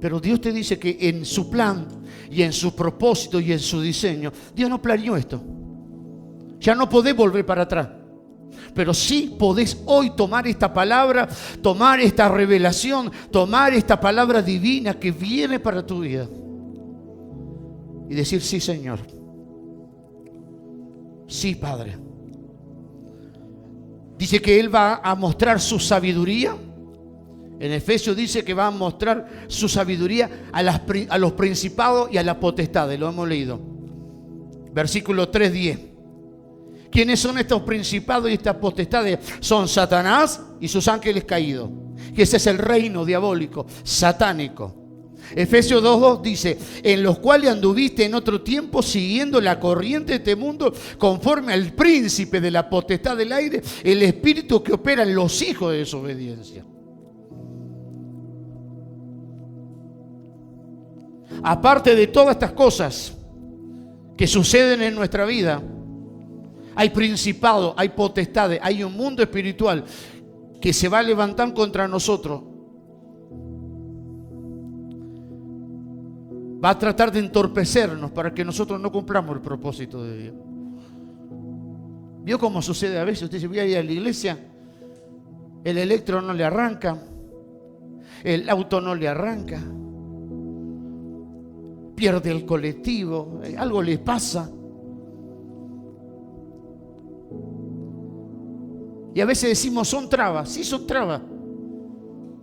Pero Dios te dice que en su plan y en su propósito y en su diseño, Dios no planeó esto. Ya no podés volver para atrás. Pero sí podés hoy tomar esta palabra, tomar esta revelación, tomar esta palabra divina que viene para tu vida. Y decir, sí, Señor. Sí, Padre. Dice que Él va a mostrar su sabiduría. En Efesios dice que va a mostrar su sabiduría a los principados y a las potestades. Lo hemos leído. Versículo 3:10. ¿Quiénes son estos principados y estas potestades? Son Satanás y sus ángeles caídos. Que ese es el reino diabólico, satánico. Efesios 2:2 dice, en los cuales anduviste en otro tiempo siguiendo la corriente de este mundo, conforme al príncipe de la potestad del aire, el espíritu que opera en los hijos de desobediencia. Aparte de todas estas cosas que suceden en nuestra vida, hay principados, hay potestades, hay un mundo espiritual que se va a levantar contra nosotros. Va a tratar de entorpecernos para que nosotros no cumplamos el propósito de Dios. ¿Vio cómo sucede a veces? Usted dice, voy a ir a la iglesia, el electro no le arranca, el auto no le arranca, pierde el colectivo, algo le pasa. Y a veces decimos, son trabas. Sí, son trabas.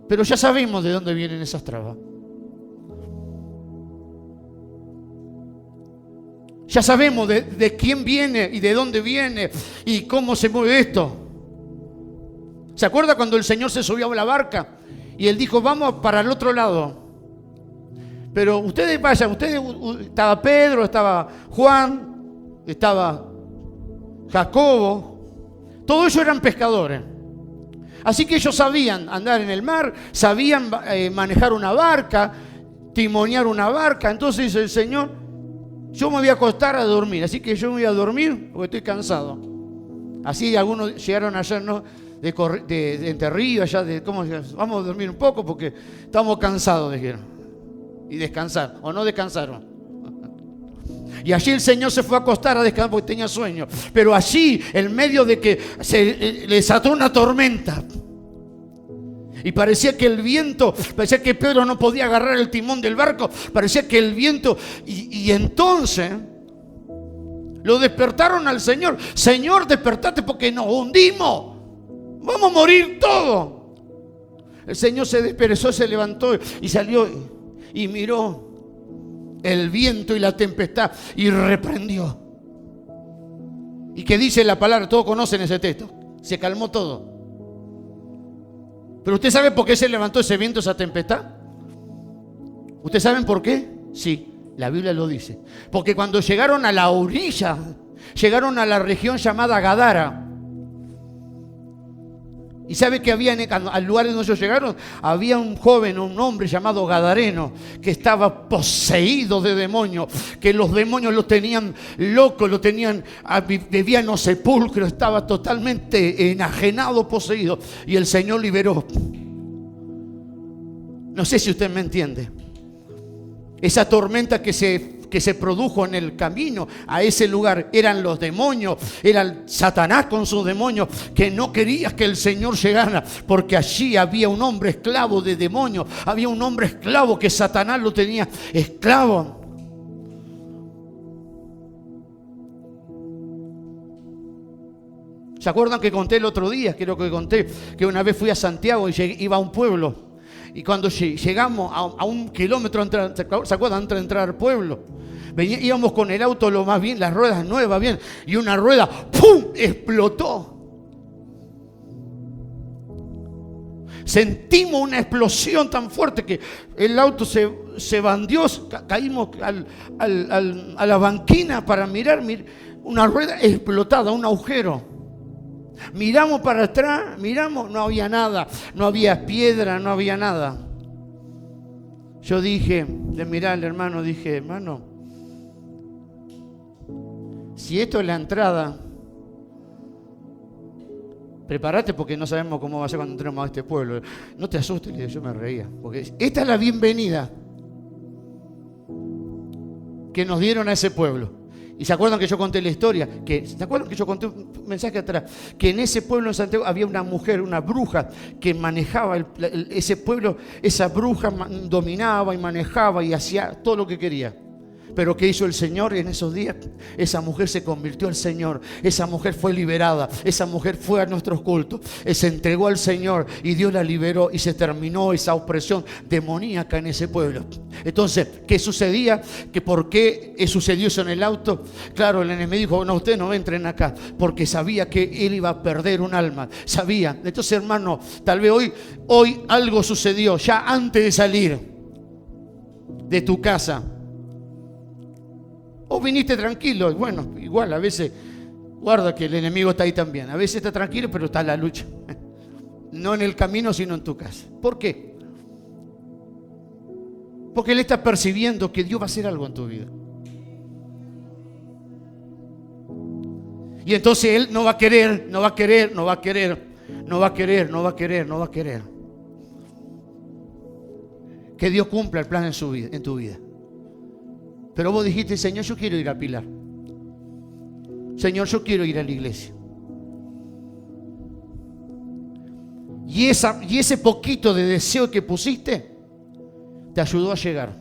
Pero ya sabemos de dónde vienen esas trabas. Ya sabemos de quién viene y de dónde viene y cómo se mueve esto. ¿Se acuerda cuando el Señor se subió a la barca y Él dijo, vamos para el otro lado? Pero ustedes vayan, estaba Pedro, estaba Juan, estaba Jacobo. Todos ellos eran pescadores. Así que ellos sabían andar en el mar, sabían manejar una barca, timonear una barca. Entonces dice el Señor, yo me voy a acostar a dormir. Así que yo me voy a dormir porque estoy cansado. Así algunos llegaron allá, ¿no? de Entre Ríos, allá vamos a dormir un poco porque estamos cansados, dijeron. Y descansar, o no descansaron. Y allí el Señor se fue a acostar a descansar porque tenía sueño. Pero allí, en medio de que se le desató una tormenta, y parecía que el viento, parecía que Pedro no podía agarrar el timón del barco, parecía que el viento, y entonces Lo despertaron al Señor. Señor, despertate porque nos hundimos. Vamos a morir todos. El Señor se desperezó, se levantó y salió y miró el viento y la tempestad y reprendió. ¿Y qué dice la palabra? Todos conocen ese texto. Se calmó todo. Pero ¿usted sabe por qué se levantó ese viento, esa tempestad? ¿Ustedes saben por qué? Sí, la Biblia lo dice. Porque cuando llegaron a la orilla, llegaron a la región llamada Gadara. ¿Y sabe que había al lugar donde ellos llegaron? Había un joven, un hombre llamado Gadareno, que estaba poseído de demonios, que los demonios lo tenían loco, lo tenían, vivía en los sepulcros, estaba totalmente enajenado, poseído. Y el Señor liberó. No sé si usted me entiende. Esa tormenta que se produjo en el camino a ese lugar eran los demonios, era Satanás con sus demonios, que no quería que el Señor llegara, porque allí había un hombre esclavo de demonios, había un hombre esclavo que Satanás lo tenía esclavo. ¿Se acuerdan que conté el otro día? Creo que conté que una vez fui a Santiago y iba a un pueblo. Y cuando llegamos a 1 kilómetro, ¿se acuerdan? Antes de entrar al pueblo, íbamos con el auto lo más bien, las ruedas nuevas bien, y una rueda, ¡pum!, explotó. Sentimos una explosión tan fuerte que el auto se bandió, caímos a la banquina para mirar, una rueda explotada, un agujero. Miramos para atrás, no había nada, no había piedra, no había nada. Yo dije, de mirar al hermano, dije, hermano, si esto es la entrada, prepárate porque no sabemos cómo va a ser cuando entremos a este pueblo. No te asustes, yo me reía, porque esta es la bienvenida que nos dieron a ese pueblo. Y se acuerdan que yo conté la historia, ¿se acuerdan que yo conté un mensaje atrás? Que en ese pueblo en Santiago había una mujer, una bruja, que manejaba ese pueblo. Esa bruja dominaba y manejaba y hacía todo lo que quería. Pero ¿qué hizo el Señor en esos días? Esa mujer se convirtió al Señor. Esa mujer fue liberada. Esa mujer fue a nuestros cultos. Se entregó al Señor y Dios la liberó y se terminó esa opresión demoníaca en ese pueblo. Entonces, ¿qué sucedía? ¿Que por qué sucedió eso en el auto? Claro, el enemigo dijo, no, ustedes no entren acá, porque sabía que él iba a perder un alma. Sabía. Entonces, hermano, tal vez hoy algo sucedió ya antes de salir de tu casa. O viniste tranquilo, bueno, igual a veces, guarda que el enemigo está ahí también. A veces está tranquilo, pero está en la lucha. No en el camino, sino en tu casa. ¿Por qué? Porque él está percibiendo que Dios va a hacer algo en tu vida. Y entonces él no va a querer que Dios cumpla el plan en tu vida. Pero vos dijiste, Señor, yo quiero ir a Pilar. Señor, yo quiero ir a la iglesia. Y ese poquito de deseo que pusiste te ayudó a llegar.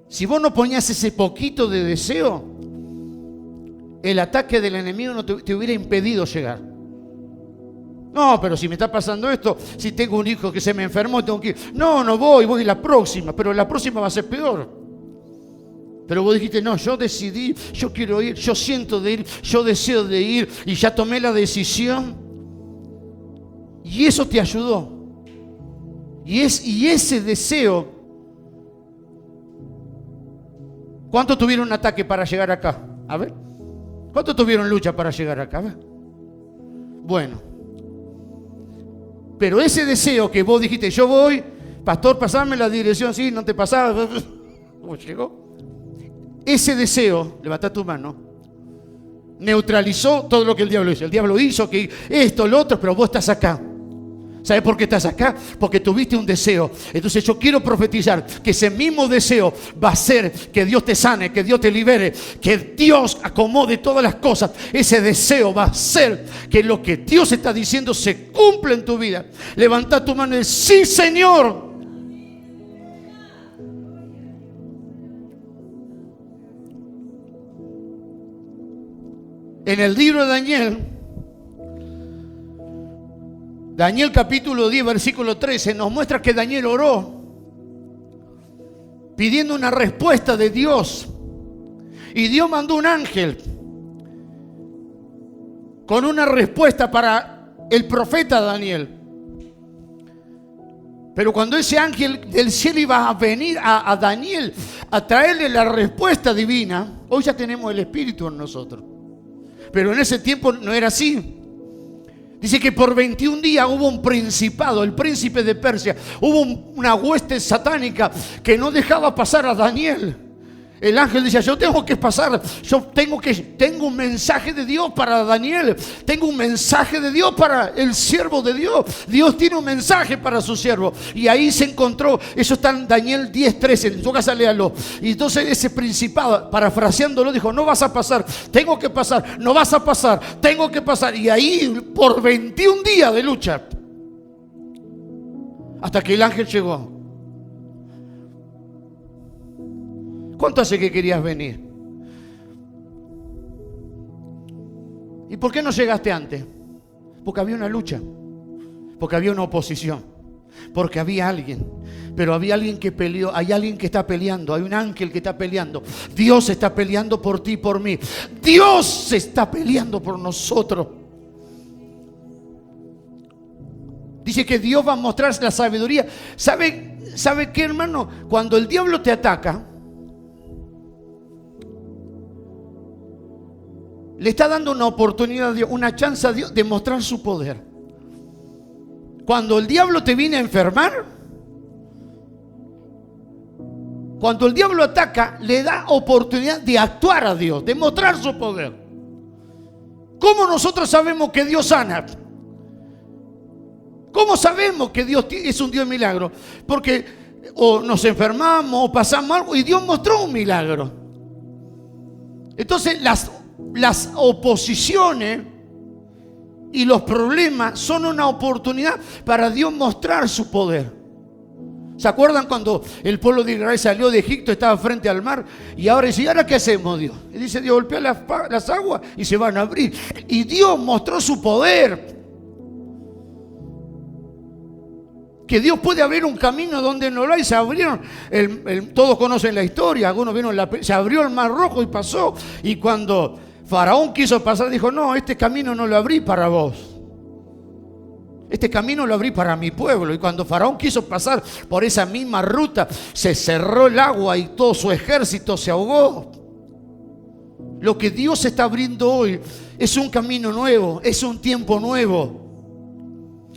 Si vos no ponías ese poquito de deseo, el ataque del enemigo no te hubiera impedido llegar. No, pero si me está pasando esto, si tengo un hijo que se me enfermó, tengo que ir. No voy la próxima, pero la próxima va a ser peor. Pero vos dijiste, no, yo decidí, yo quiero ir, yo siento de ir, yo deseo de ir y ya tomé la decisión. Y eso te ayudó. Y ese deseo. ¿Cuántos tuvieron un ataque para llegar acá? A ver. ¿Cuántos tuvieron lucha para llegar acá? A ver. Bueno. Pero ese deseo que vos dijiste, yo voy, pastor, pasame la dirección, sí, no te pasaba. ¿Cómo llegó? Ese deseo, levanta tu mano, neutralizó todo lo que el diablo hizo. El diablo hizo que esto, lo otro, pero vos estás acá. ¿Sabes por qué estás acá? Porque tuviste un deseo. Entonces yo quiero profetizar que ese mismo deseo va a hacer que Dios te sane, que Dios te libere, que Dios acomode todas las cosas. Ese deseo va a hacer que lo que Dios está diciendo se cumpla en tu vida. Levanta tu mano y dice, sí, Señor. En el libro de Daniel capítulo 10, versículo 13, nos muestra que Daniel oró pidiendo una respuesta de Dios. Y Dios mandó un ángel con una respuesta para el profeta Daniel. Pero cuando ese ángel del cielo iba a venir a Daniel a traerle la respuesta divina, hoy ya tenemos el Espíritu en nosotros. Pero en ese tiempo no era así. Dice que por 21 días hubo un principado, el príncipe de Persia. Hubo una hueste satánica que no dejaba pasar a Daniel. El ángel decía, yo tengo que pasar, tengo un mensaje de Dios para Daniel, tengo un mensaje de Dios para el siervo de Dios. Dios tiene un mensaje para su siervo. Y ahí se encontró, eso está en Daniel 10:13, en tu casa léalo. Y entonces ese principado, parafraseándolo, dijo, no vas a pasar, tengo que pasar, no vas a pasar, tengo que pasar. Y ahí por 21 días de lucha, hasta que el ángel llegó. ¿Cuánto hace que querías venir? ¿Y por qué no llegaste antes? Porque había una lucha, porque había una oposición, porque había alguien. Pero había alguien que peleó, hay alguien que está peleando, hay un ángel que está peleando. Dios está peleando por ti y por mí. Dios está peleando por nosotros. Dice que Dios va a mostrar la sabiduría. ¿Sabe qué, hermano? Cuando el diablo te ataca, le está dando una oportunidad a Dios, una chance a Dios de mostrar su poder. Cuando el diablo te viene a enfermar, cuando el diablo ataca, le da oportunidad de actuar a Dios, de mostrar su poder. ¿Cómo nosotros sabemos que Dios sana? ¿Cómo sabemos que Dios es un Dios de milagro? Porque o nos enfermamos o pasamos algo y Dios mostró un milagro. Entonces las oposiciones y los problemas son una oportunidad para Dios mostrar su poder. ¿Se acuerdan cuando el pueblo de Israel salió de Egipto, estaba frente al mar? Y ahora dice, ¿y ahora qué hacemos, Dios? Y dice, Dios golpea las aguas y se van a abrir. Y Dios mostró su poder. Que Dios puede abrir un camino donde no lo hay. Se abrieron, todos conocen la historia, algunos vieron se abrió el mar rojo y pasó. Y cuando Faraón quiso pasar, dijo, no, este camino no lo abrí para vos. Este camino lo abrí para mi pueblo. Y cuando Faraón quiso pasar por esa misma ruta, se cerró el agua y todo su ejército se ahogó. Lo que Dios está abriendo hoy es un camino nuevo, es un tiempo nuevo.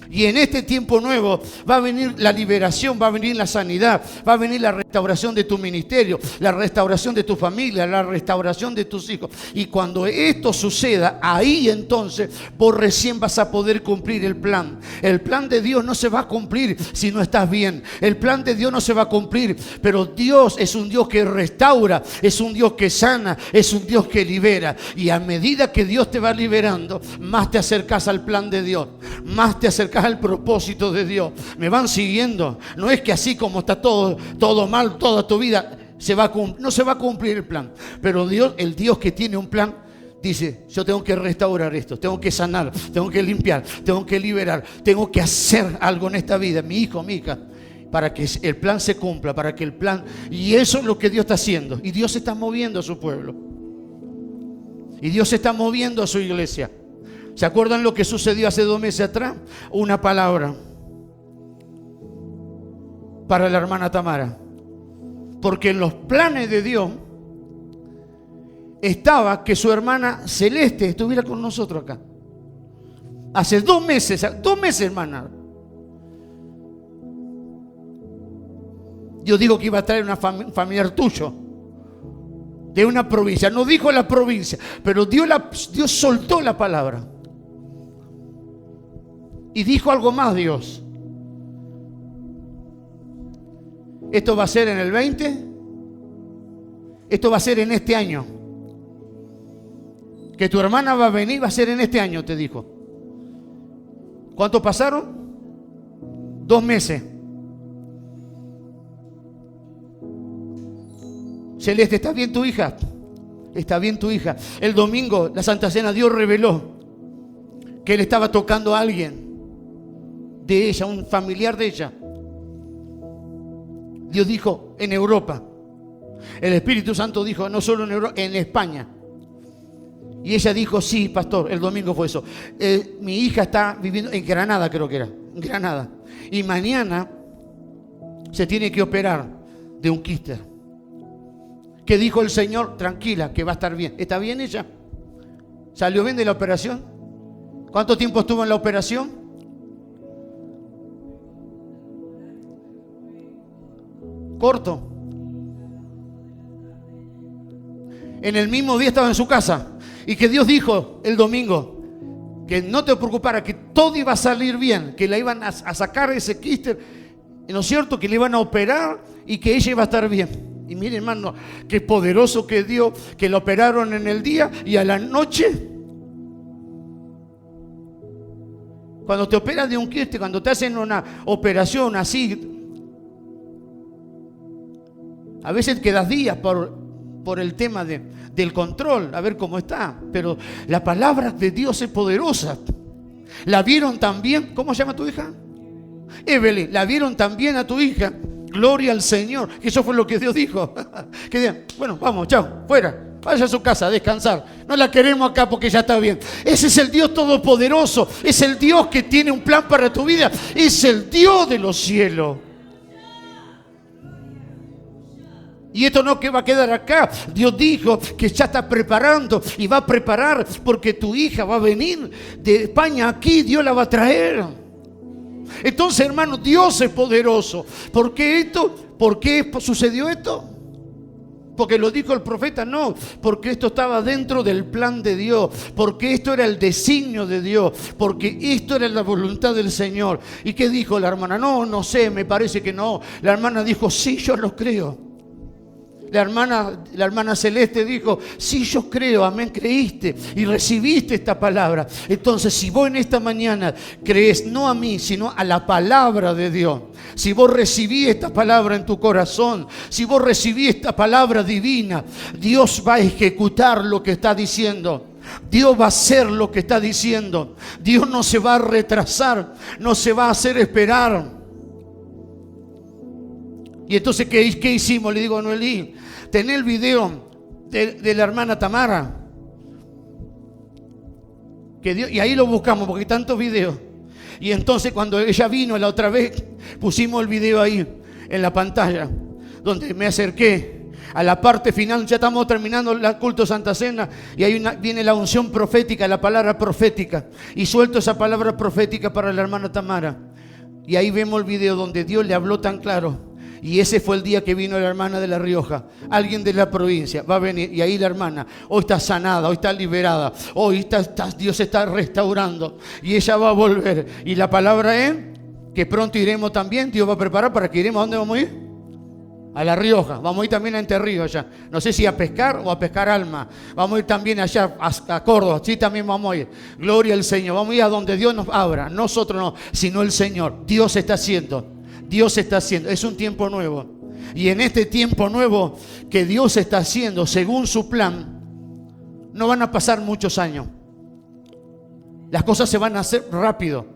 Y en este tiempo nuevo va a venir la liberación, va a venir la sanidad, va a venir la restauración de tu ministerio, la restauración de tu familia, la restauración de tus hijos. Y cuando esto suceda, ahí entonces vos recién vas a poder cumplir el plan. El plan de Dios no se va a cumplir si no estás bien. El plan de Dios no se va a cumplir, pero Dios es un Dios que restaura, es un Dios que sana, es un Dios que libera. Y a medida que Dios te va liberando, más te acercas al plan de Dios, más te acercas al propósito de Dios. Me van siguiendo. No es que así como está todo mal toda tu vida no se va a cumplir el plan, pero Dios, el Dios que tiene un plan, dice, yo tengo que restaurar esto, tengo que sanar, tengo que limpiar, tengo que liberar, tengo que hacer algo en esta vida, mi hijo, mi hija, para que el plan se cumpla, para que el plan, y eso es lo que Dios está haciendo. Y Dios está moviendo a su pueblo, y Dios está moviendo a su iglesia. ¿Se acuerdan lo que sucedió hace 2 meses atrás? Una palabra para la hermana Tamara. Porque en los planes de Dios estaba que su hermana Celeste estuviera con nosotros acá. Hace 2 meses, hermana. Dios dijo que iba a traer un familiar tuyo de una provincia. No dijo la provincia, pero Dios soltó la palabra. Y dijo algo más Dios. Esto va a ser en el 20. Esto va a ser en este año. Que tu hermana va a venir, va a ser en este año, te dijo. ¿Cuánto pasaron? 2 meses. Celeste, ¿está bien tu hija? está bien tu hija. El domingo, la Santa Cena, Dios reveló que Él estaba tocando a alguien de ella, un familiar de ella. Dios dijo, en Europa. El Espíritu Santo dijo, no solo en Europa, en España. Y ella dijo, sí, pastor, el domingo fue eso. Mi hija está viviendo en Granada, creo que era, en Granada. Y mañana se tiene que operar de un quiste. ¿Qué dijo el Señor? Tranquila, que va a estar bien. ¿Está bien ella? ¿Salió bien de la operación? ¿Cuánto tiempo estuvo en la operación? Corto. En el mismo día estaba en su casa. Y que Dios dijo el domingo que no te preocupara, que todo iba a salir bien, que la iban a sacar ese quiste, ¿no es cierto? Que le iban a operar y que ella iba a estar bien. Y miren, hermano, qué poderoso que Dios, que la operaron en el día y a la noche. Cuando te operan de un quiste, cuando te hacen una operación así, a veces quedas días por el tema del control, a ver cómo está. Pero la palabra de Dios es poderosa. La vieron también, ¿cómo se llama tu hija? Evelyn, la vieron también a tu hija. Gloria al Señor, que eso fue lo que Dios dijo. Que digan, bueno, vamos, chao, fuera. Vaya a su casa a descansar. No la queremos acá porque ya está bien. Ese es el Dios todopoderoso. Es el Dios que tiene un plan para tu vida. Es el Dios de los cielos. Y esto no que va a quedar acá. Dios dijo que ya está preparando y va a preparar porque tu hija va a venir de España aquí. Dios la va a traer. Entonces, hermano, Dios es poderoso. ¿Por qué esto? ¿Por qué sucedió esto? Porque lo dijo el profeta, no, porque esto estaba dentro del plan de Dios, porque esto era el designio de Dios, porque esto era la voluntad del Señor. ¿Y qué dijo la hermana? No sé, me parece que no. La hermana dijo, sí, yo lo creo. La hermana Celeste dijo, sí, yo creo, amén, creíste y recibiste esta palabra. Entonces, si vos en esta mañana crees no a mí, sino a la palabra de Dios, si vos recibís esta palabra en tu corazón, si vos recibís esta palabra divina, Dios va a ejecutar lo que está diciendo. Dios va a hacer lo que está diciendo. Dios no se va a retrasar, no se va a hacer esperar. Y entonces, ¿qué hicimos? Le digo a Noelí, tené el video de la hermana Tamara. Y ahí lo buscamos porque hay tantos videos. Y entonces cuando ella vino la otra vez, pusimos el video ahí en la pantalla, donde me acerqué a la parte final. Ya estamos terminando el culto Santa Cena y viene la unción profética, la palabra profética. Y suelto esa palabra profética para la hermana Tamara. Y ahí vemos el video donde Dios le habló tan claro. Y ese fue el día que vino la hermana de La Rioja. Alguien de la provincia va a venir. Y ahí la hermana hoy está sanada, hoy está liberada. Hoy Dios está restaurando. Y ella va a volver. Y la palabra es que pronto iremos también. Dios va a preparar para que iremos. ¿A dónde vamos a ir? A La Rioja. Vamos a ir también a Entre Ríos allá. No sé si a pescar o a pescar alma. Vamos a ir también allá a Córdoba. Sí, también vamos a ir. Gloria al Señor. Vamos a ir a donde Dios nos abra. Nosotros no, sino el Señor. Dios está haciendo. Dios está haciendo, es un tiempo nuevo. Y en este tiempo nuevo que Dios está haciendo, según su plan, no van a pasar muchos años. Las cosas se van a hacer rápido.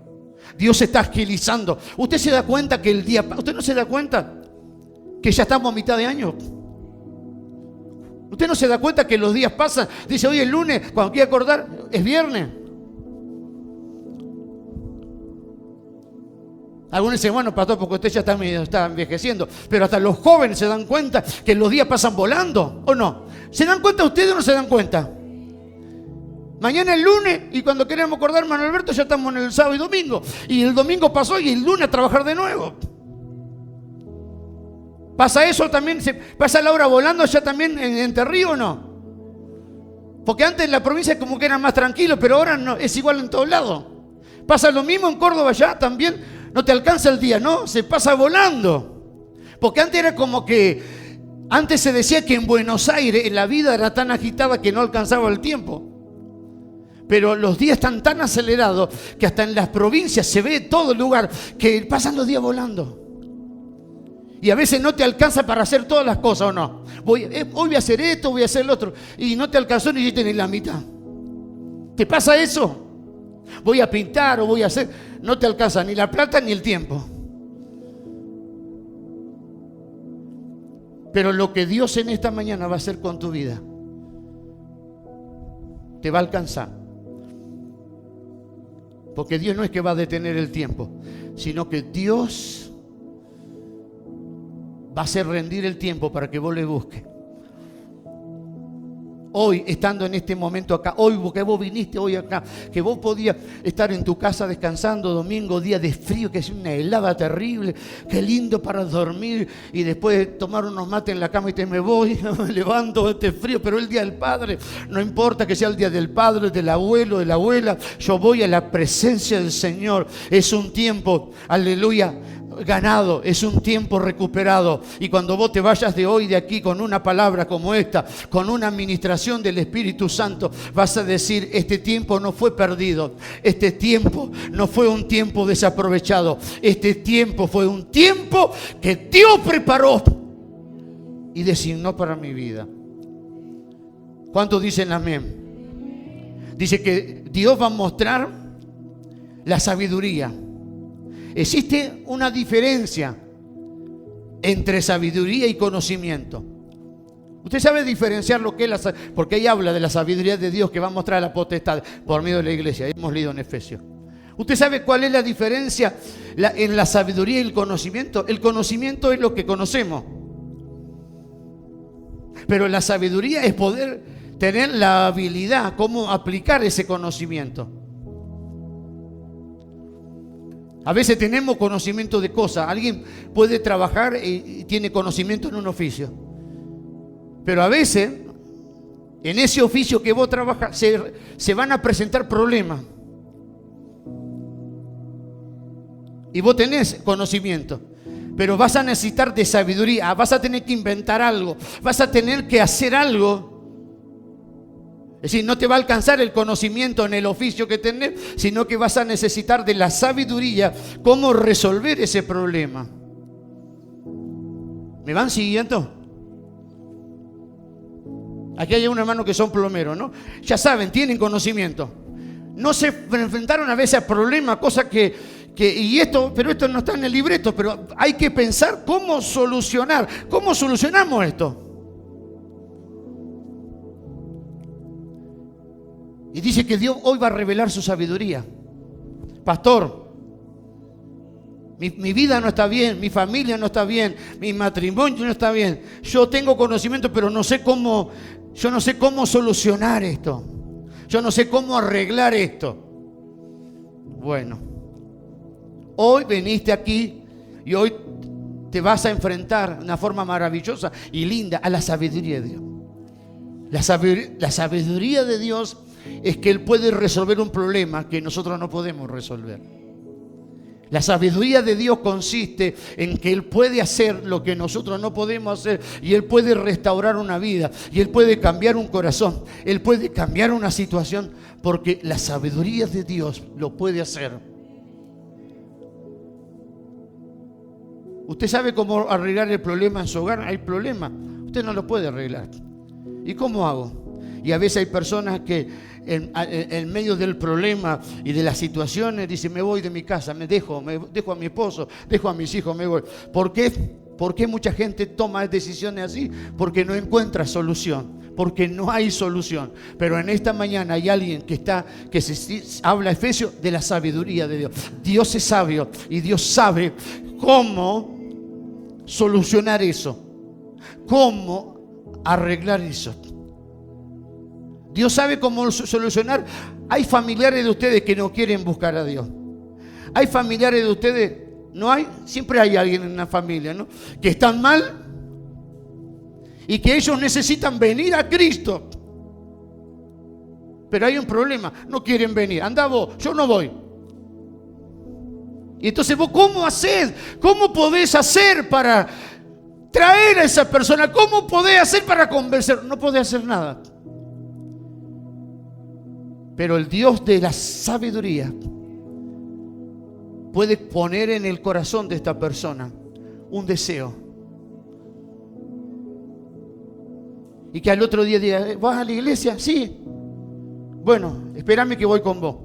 Dios se está agilizando. ¿Usted se da cuenta que usted no se da cuenta que ya estamos a mitad de año? ¿Usted no se da cuenta que los días pasan? Dice, hoy es lunes, cuando quiere acordar, es viernes. Algunos dicen, bueno, pastor, porque usted ya está envejeciendo. Pero hasta los jóvenes se dan cuenta que los días pasan volando, ¿o no? ¿Se dan cuenta ustedes o no se dan cuenta? Mañana es lunes y cuando queremos acordar, Manuel Alberto, ya estamos en el sábado y domingo. Y el domingo pasó y el lunes a trabajar de nuevo. ¿Pasa eso también? ¿Pasa la hora volando ya también en Entre Ríos o no? Porque antes en la provincia como que era más tranquilo, pero ahora no, es igual en todos lados. ¿Pasa lo mismo en Córdoba ya también? No te alcanza el día, ¿no? Se pasa volando. Porque antes era como que... Antes se decía que en Buenos Aires la vida era tan agitada que no alcanzaba el tiempo. Pero los días están tan acelerados que hasta en las provincias se ve todo el lugar que pasan los días volando. Y a veces no te alcanza para hacer todas las cosas, ¿o no? Hoy voy a hacer esto, voy a hacer lo otro. Y no te alcanzó ni hiciste ni la mitad. ¿Te pasa eso? Voy a pintar o voy a hacer. No te alcanza ni la plata ni el tiempo. Pero lo que Dios en esta mañana va a hacer con tu vida, te va a alcanzar. Porque Dios no es que va a detener el tiempo, sino que Dios va a hacer rendir el tiempo para que vos le busques. Hoy, estando en este momento acá, hoy que vos viniste hoy acá, que vos podías estar en tu casa descansando, domingo, día de frío, que es una helada terrible, qué lindo para dormir y después tomar unos mates en la cama y te me voy, me levanto este frío, pero el día del Padre, no importa que sea el día del Padre, del abuelo, de la abuela, yo voy a la presencia del Señor. Es un tiempo, aleluya, ganado, es un tiempo recuperado. Y cuando vos te vayas de hoy de aquí con una palabra como esta, con una administración del Espíritu Santo, vas a decir: este tiempo no fue perdido, este tiempo no fue un tiempo desaprovechado, este tiempo fue un tiempo que Dios preparó y designó para mi vida. ¿Cuántos dicen amén? Dice que Dios va a mostrar la sabiduría. Existe una diferencia entre sabiduría y conocimiento. Usted sabe diferenciar lo que es la sabiduría, porque ahí habla de la sabiduría de Dios que va a mostrar la potestad por medio de la iglesia. Hemos leído en Efesios. ¿Usted sabe cuál es la diferencia en la sabiduría y el conocimiento? El conocimiento es lo que conocemos, pero la sabiduría es poder tener la habilidad, cómo aplicar ese conocimiento. A veces tenemos conocimiento de cosas. Alguien puede trabajar y tiene conocimiento en un oficio, pero a veces en ese oficio que vos trabajas se van a presentar problemas. Y vos tenés conocimiento, pero vas a necesitar de sabiduría. Vas a tener que inventar algo, vas a tener que hacer algo. Es decir, no te va a alcanzar el conocimiento en el oficio que tenés, sino que vas a necesitar de la sabiduría, cómo resolver ese problema. ¿Me van siguiendo? Aquí hay un hermano que son plomeros, ¿no? Ya saben, tienen conocimiento. No se enfrentaron a veces a problemas, cosas pero esto no está en el libreto, pero hay que pensar cómo solucionar. ¿Cómo solucionamos esto? Y dice que Dios hoy va a revelar su sabiduría. Pastor, mi vida no está bien, mi familia no está bien, mi matrimonio no está bien. Yo tengo conocimiento, pero yo no sé cómo solucionar esto. Yo no sé cómo arreglar esto. Bueno, hoy viniste aquí y hoy te vas a enfrentar de una forma maravillosa y linda a la sabiduría de Dios. La sabiduría de Dios es que Él puede resolver un problema que nosotros no podemos resolver. La sabiduría de Dios consiste en que Él puede hacer lo que nosotros no podemos hacer, y Él puede restaurar una vida, y Él puede cambiar un corazón, Él puede cambiar una situación, porque la sabiduría de Dios lo puede hacer. ¿Usted sabe cómo arreglar el problema en su hogar? Hay problema, usted no lo puede arreglar. ¿Y cómo hago? Y a veces hay personas que en medio del problema y de las situaciones dicen: me voy de mi casa, dejo a mi esposo, dejo a mis hijos, me voy. ¿Por qué? ¿Por qué mucha gente toma decisiones así? Porque no encuentra solución, porque no hay solución. Pero en esta mañana hay alguien que habla, Efesios, de la sabiduría de Dios. Dios es sabio y Dios sabe cómo solucionar eso, cómo arreglar eso. Dios sabe cómo solucionar. Hay familiares de ustedes que no quieren buscar a Dios. Hay familiares de ustedes, no hay, siempre hay alguien en una familia, ¿no?, que están mal y que ellos necesitan venir a Cristo. Pero hay un problema, no quieren venir. Anda vos, yo no voy. Y entonces vos, ¿cómo hacés? ¿Cómo podés hacer para traer a esa persona? ¿Cómo podés hacer para convencer? No podés hacer nada. Pero el Dios de la sabiduría puede poner en el corazón de esta persona un deseo. Y que al otro día diga, ¿vas a la iglesia? Sí. Bueno, espérame que voy con vos.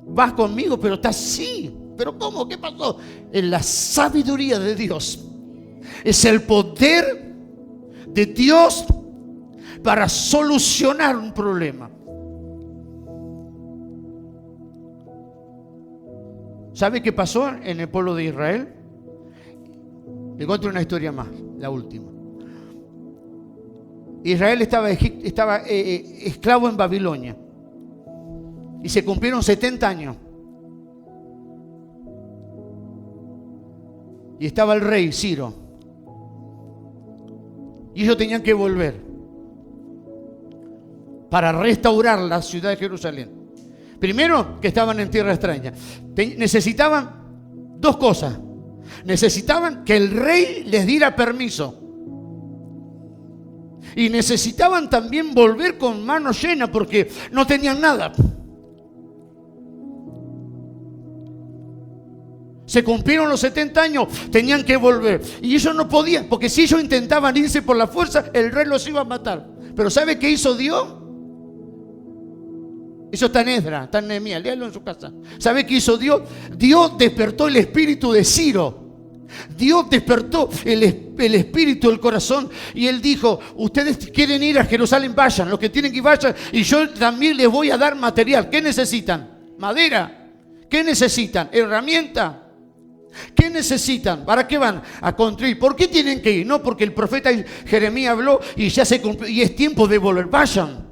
¿Vas conmigo? Pero estás sí. ¿Pero cómo? ¿Qué pasó? En la sabiduría de Dios. Es el poder de Dios para solucionar un problema. ¿Sabe qué pasó en el pueblo de Israel? Le cuento una historia más, la última. Israel estaba esclavo en Babilonia y se cumplieron 70 años. Y estaba el rey Ciro. Y ellos tenían que volver para restaurar la ciudad de Jerusalén. Primero, que estaban en tierra extraña. Necesitaban dos cosas. Necesitaban que el rey les diera permiso. Y necesitaban también volver con manos llenas porque no tenían nada. Se cumplieron los 70 años, tenían que volver. Y ellos no podían, porque si ellos intentaban irse por la fuerza, el rey los iba a matar. Pero ¿sabe qué hizo Dios? Eso está en Esdras, está en Nehemías, léalo en su casa. ¿Sabe qué hizo Dios? Dios despertó el espíritu de Ciro. Dios despertó el espíritu, el corazón. Y él dijo, ustedes quieren ir a Jerusalén, vayan. Los que tienen que ir, vayan. Y yo también les voy a dar material. ¿Qué necesitan? Madera. ¿Qué necesitan? Herramienta. ¿Qué necesitan? ¿Para qué van a construir? ¿Por qué tienen que ir? No, porque el profeta Jeremías habló y ya se cumplió. Y es tiempo de volver. Vayan.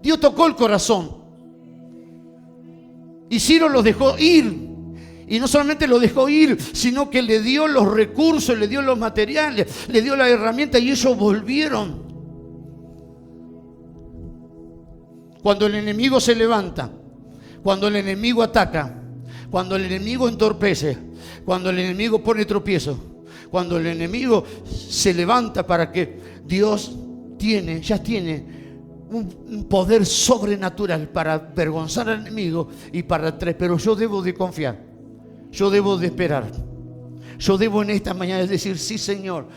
Dios tocó el corazón. Y Ciro los dejó ir. Y no solamente los dejó ir, sino que le dio los recursos, le dio los materiales, le dio la herramienta y ellos volvieron. Cuando el enemigo se levanta, cuando el enemigo ataca, cuando el enemigo entorpece, cuando el enemigo pone tropiezo, cuando el enemigo se levanta para que Dios ya tiene un poder sobrenatural para avergonzar al enemigo y para traer. Pero yo debo de confiar. Yo debo de esperar. Yo debo en esta mañana decir, sí, Señor.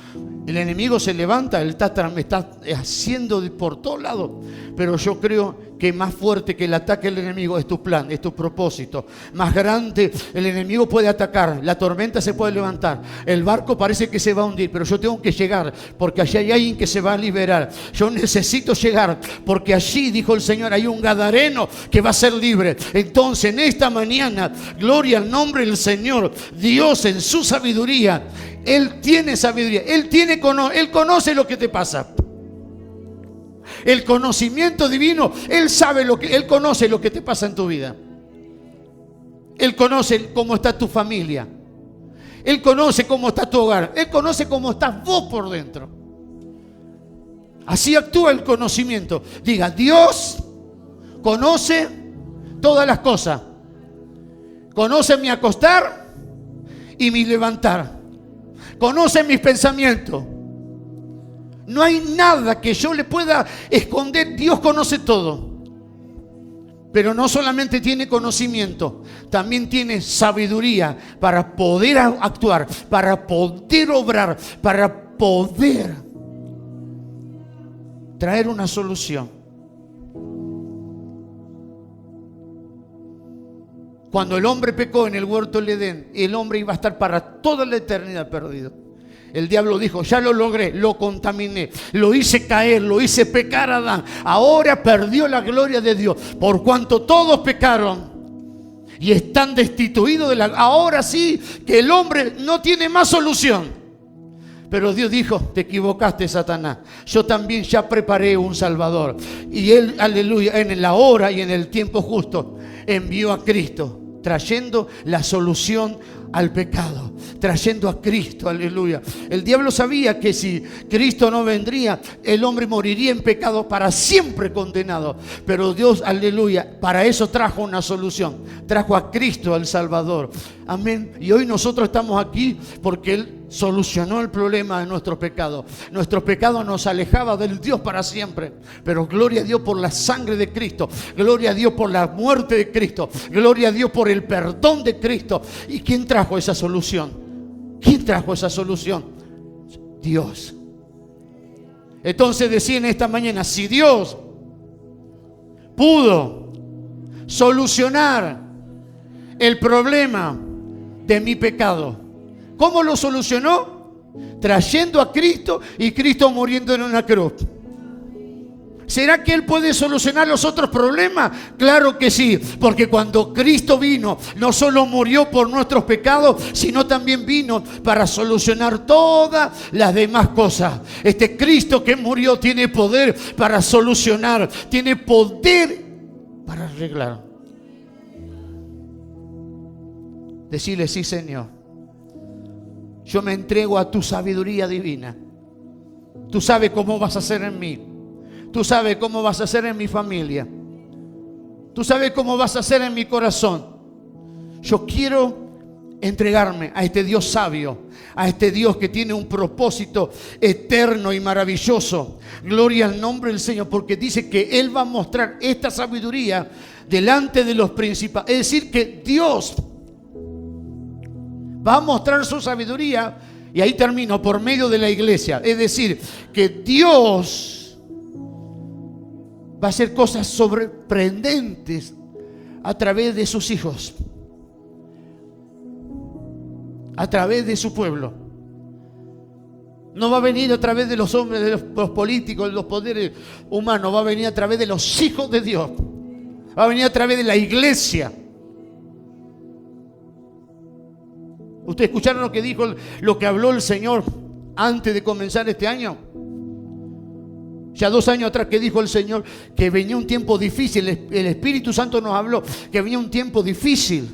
El enemigo se levanta, él me está haciendo por todos lados. Pero yo creo que más fuerte que el ataque del enemigo es tu plan, es tu propósito. Más grande, el enemigo puede atacar, la tormenta se puede levantar, el barco parece que se va a hundir, pero yo tengo que llegar, porque allí hay alguien que se va a liberar. Yo necesito llegar, porque allí, dijo el Señor, hay un gadareno que va a ser libre. Entonces, en esta mañana, gloria al nombre del Señor, Dios en su sabiduría, Él tiene sabiduría, Él conoce lo que te pasa. El conocimiento divino, Él conoce lo que te pasa en tu vida. Él conoce cómo está tu familia. Él conoce cómo está tu hogar. Él conoce cómo estás vos por dentro. Así actúa el conocimiento. Diga, Dios conoce todas las cosas. Conoce mi acostar y mi levantar. Conoce mis pensamientos. No hay nada que yo le pueda esconder. Dios conoce todo. Pero no solamente tiene conocimiento, también tiene sabiduría para poder actuar, para poder obrar, para poder traer una solución. Cuando el hombre pecó en el huerto del Edén, el hombre iba a estar para toda la eternidad perdido. El diablo dijo, ya lo logré, lo contaminé, lo hice caer, lo hice pecar a Adán. Ahora perdió la gloria de Dios, por cuanto todos pecaron y están destituidos de la... Ahora sí que el hombre no tiene más solución. Pero Dios dijo, te equivocaste, Satanás. Yo también ya preparé un Salvador. Y Él, aleluya, en la hora y en el tiempo justo, envió a Cristo, trayendo la solución al pecado, trayendo a Cristo, aleluya. El diablo sabía que si Cristo no vendría, el hombre moriría en pecado para siempre condenado. Pero Dios, aleluya, para eso trajo una solución. Trajo a Cristo, al Salvador. Amén. Y hoy nosotros estamos aquí porque Él solucionó el problema de nuestro pecado. Nuestro pecado nos alejaba del Dios para siempre. Pero gloria a Dios por la sangre de Cristo. Gloria a Dios por la muerte de Cristo. Gloria a Dios por el perdón de Cristo. ¿Y quién trajo esa solución? ¿Quién trajo esa solución? Dios. Entonces decía en esta mañana, si Dios pudo solucionar el problema de mi pecado, ¿cómo lo solucionó? Trayendo a Cristo y Cristo muriendo en una cruz. ¿Será que Él puede solucionar los otros problemas? Claro que sí, porque cuando Cristo vino, no solo murió por nuestros pecados, sino también vino para solucionar todas las demás cosas. Este Cristo que murió tiene poder para solucionar, tiene poder para arreglar. Decirle, sí, Señor, yo me entrego a tu sabiduría divina. Tú sabes cómo vas a hacer en mí. Tú sabes cómo vas a hacer en mi familia. Tú sabes cómo vas a hacer en mi corazón. Yo quiero entregarme a este Dios sabio, a este Dios que tiene un propósito eterno y maravilloso. Gloria al nombre del Señor, porque dice que Él va a mostrar esta sabiduría delante de los principales. Es decir, que Dios va a mostrar su sabiduría, y ahí termino, por medio de la iglesia. Es decir, que Dios va a hacer cosas sorprendentes a través de sus hijos, a través de su pueblo. No va a venir a través de los hombres, de los políticos, de los poderes humanos. Va a venir a través de los hijos de Dios. Va a venir a través de la iglesia. ¿Ustedes escucharon lo que dijo, lo que habló el Señor antes de comenzar este año? Ya 2 años atrás que dijo el Señor que venía un tiempo difícil. El Espíritu Santo nos habló que venía un tiempo difícil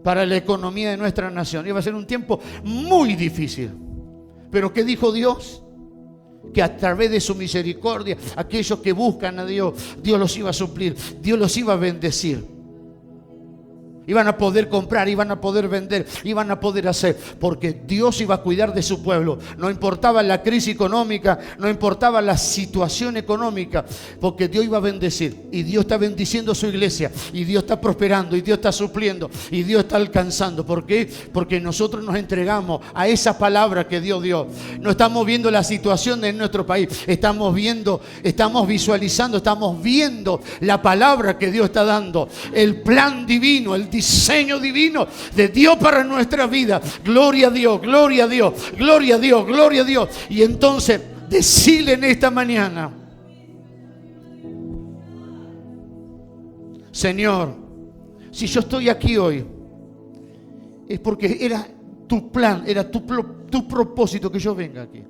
para la economía de nuestra nación. Iba a ser un tiempo muy difícil. Pero ¿qué dijo Dios? Que a través de su misericordia, aquellos que buscan a Dios, Dios los iba a suplir, Dios los iba a bendecir. Iban a poder comprar, iban a poder vender, iban a poder hacer, porque Dios iba a cuidar de su pueblo. No importaba la crisis económica, no importaba la situación económica, porque Dios iba a bendecir. Y Dios está bendiciendo su iglesia, y Dios está prosperando, y Dios está supliendo, y Dios está alcanzando. ¿Por qué? Porque nosotros nos entregamos a esa palabra que Dios dio. No estamos viendo la situación de nuestro país, estamos viendo, estamos visualizando, estamos viendo la palabra que Dios está dando, el plan divino, el diseño divino de Dios para nuestra vida. Gloria a Dios, gloria a Dios, gloria a Dios, gloria a Dios. Y entonces decirle en esta mañana, Señor, si yo estoy aquí hoy, es porque era tu plan, era tu propósito que yo venga aquí.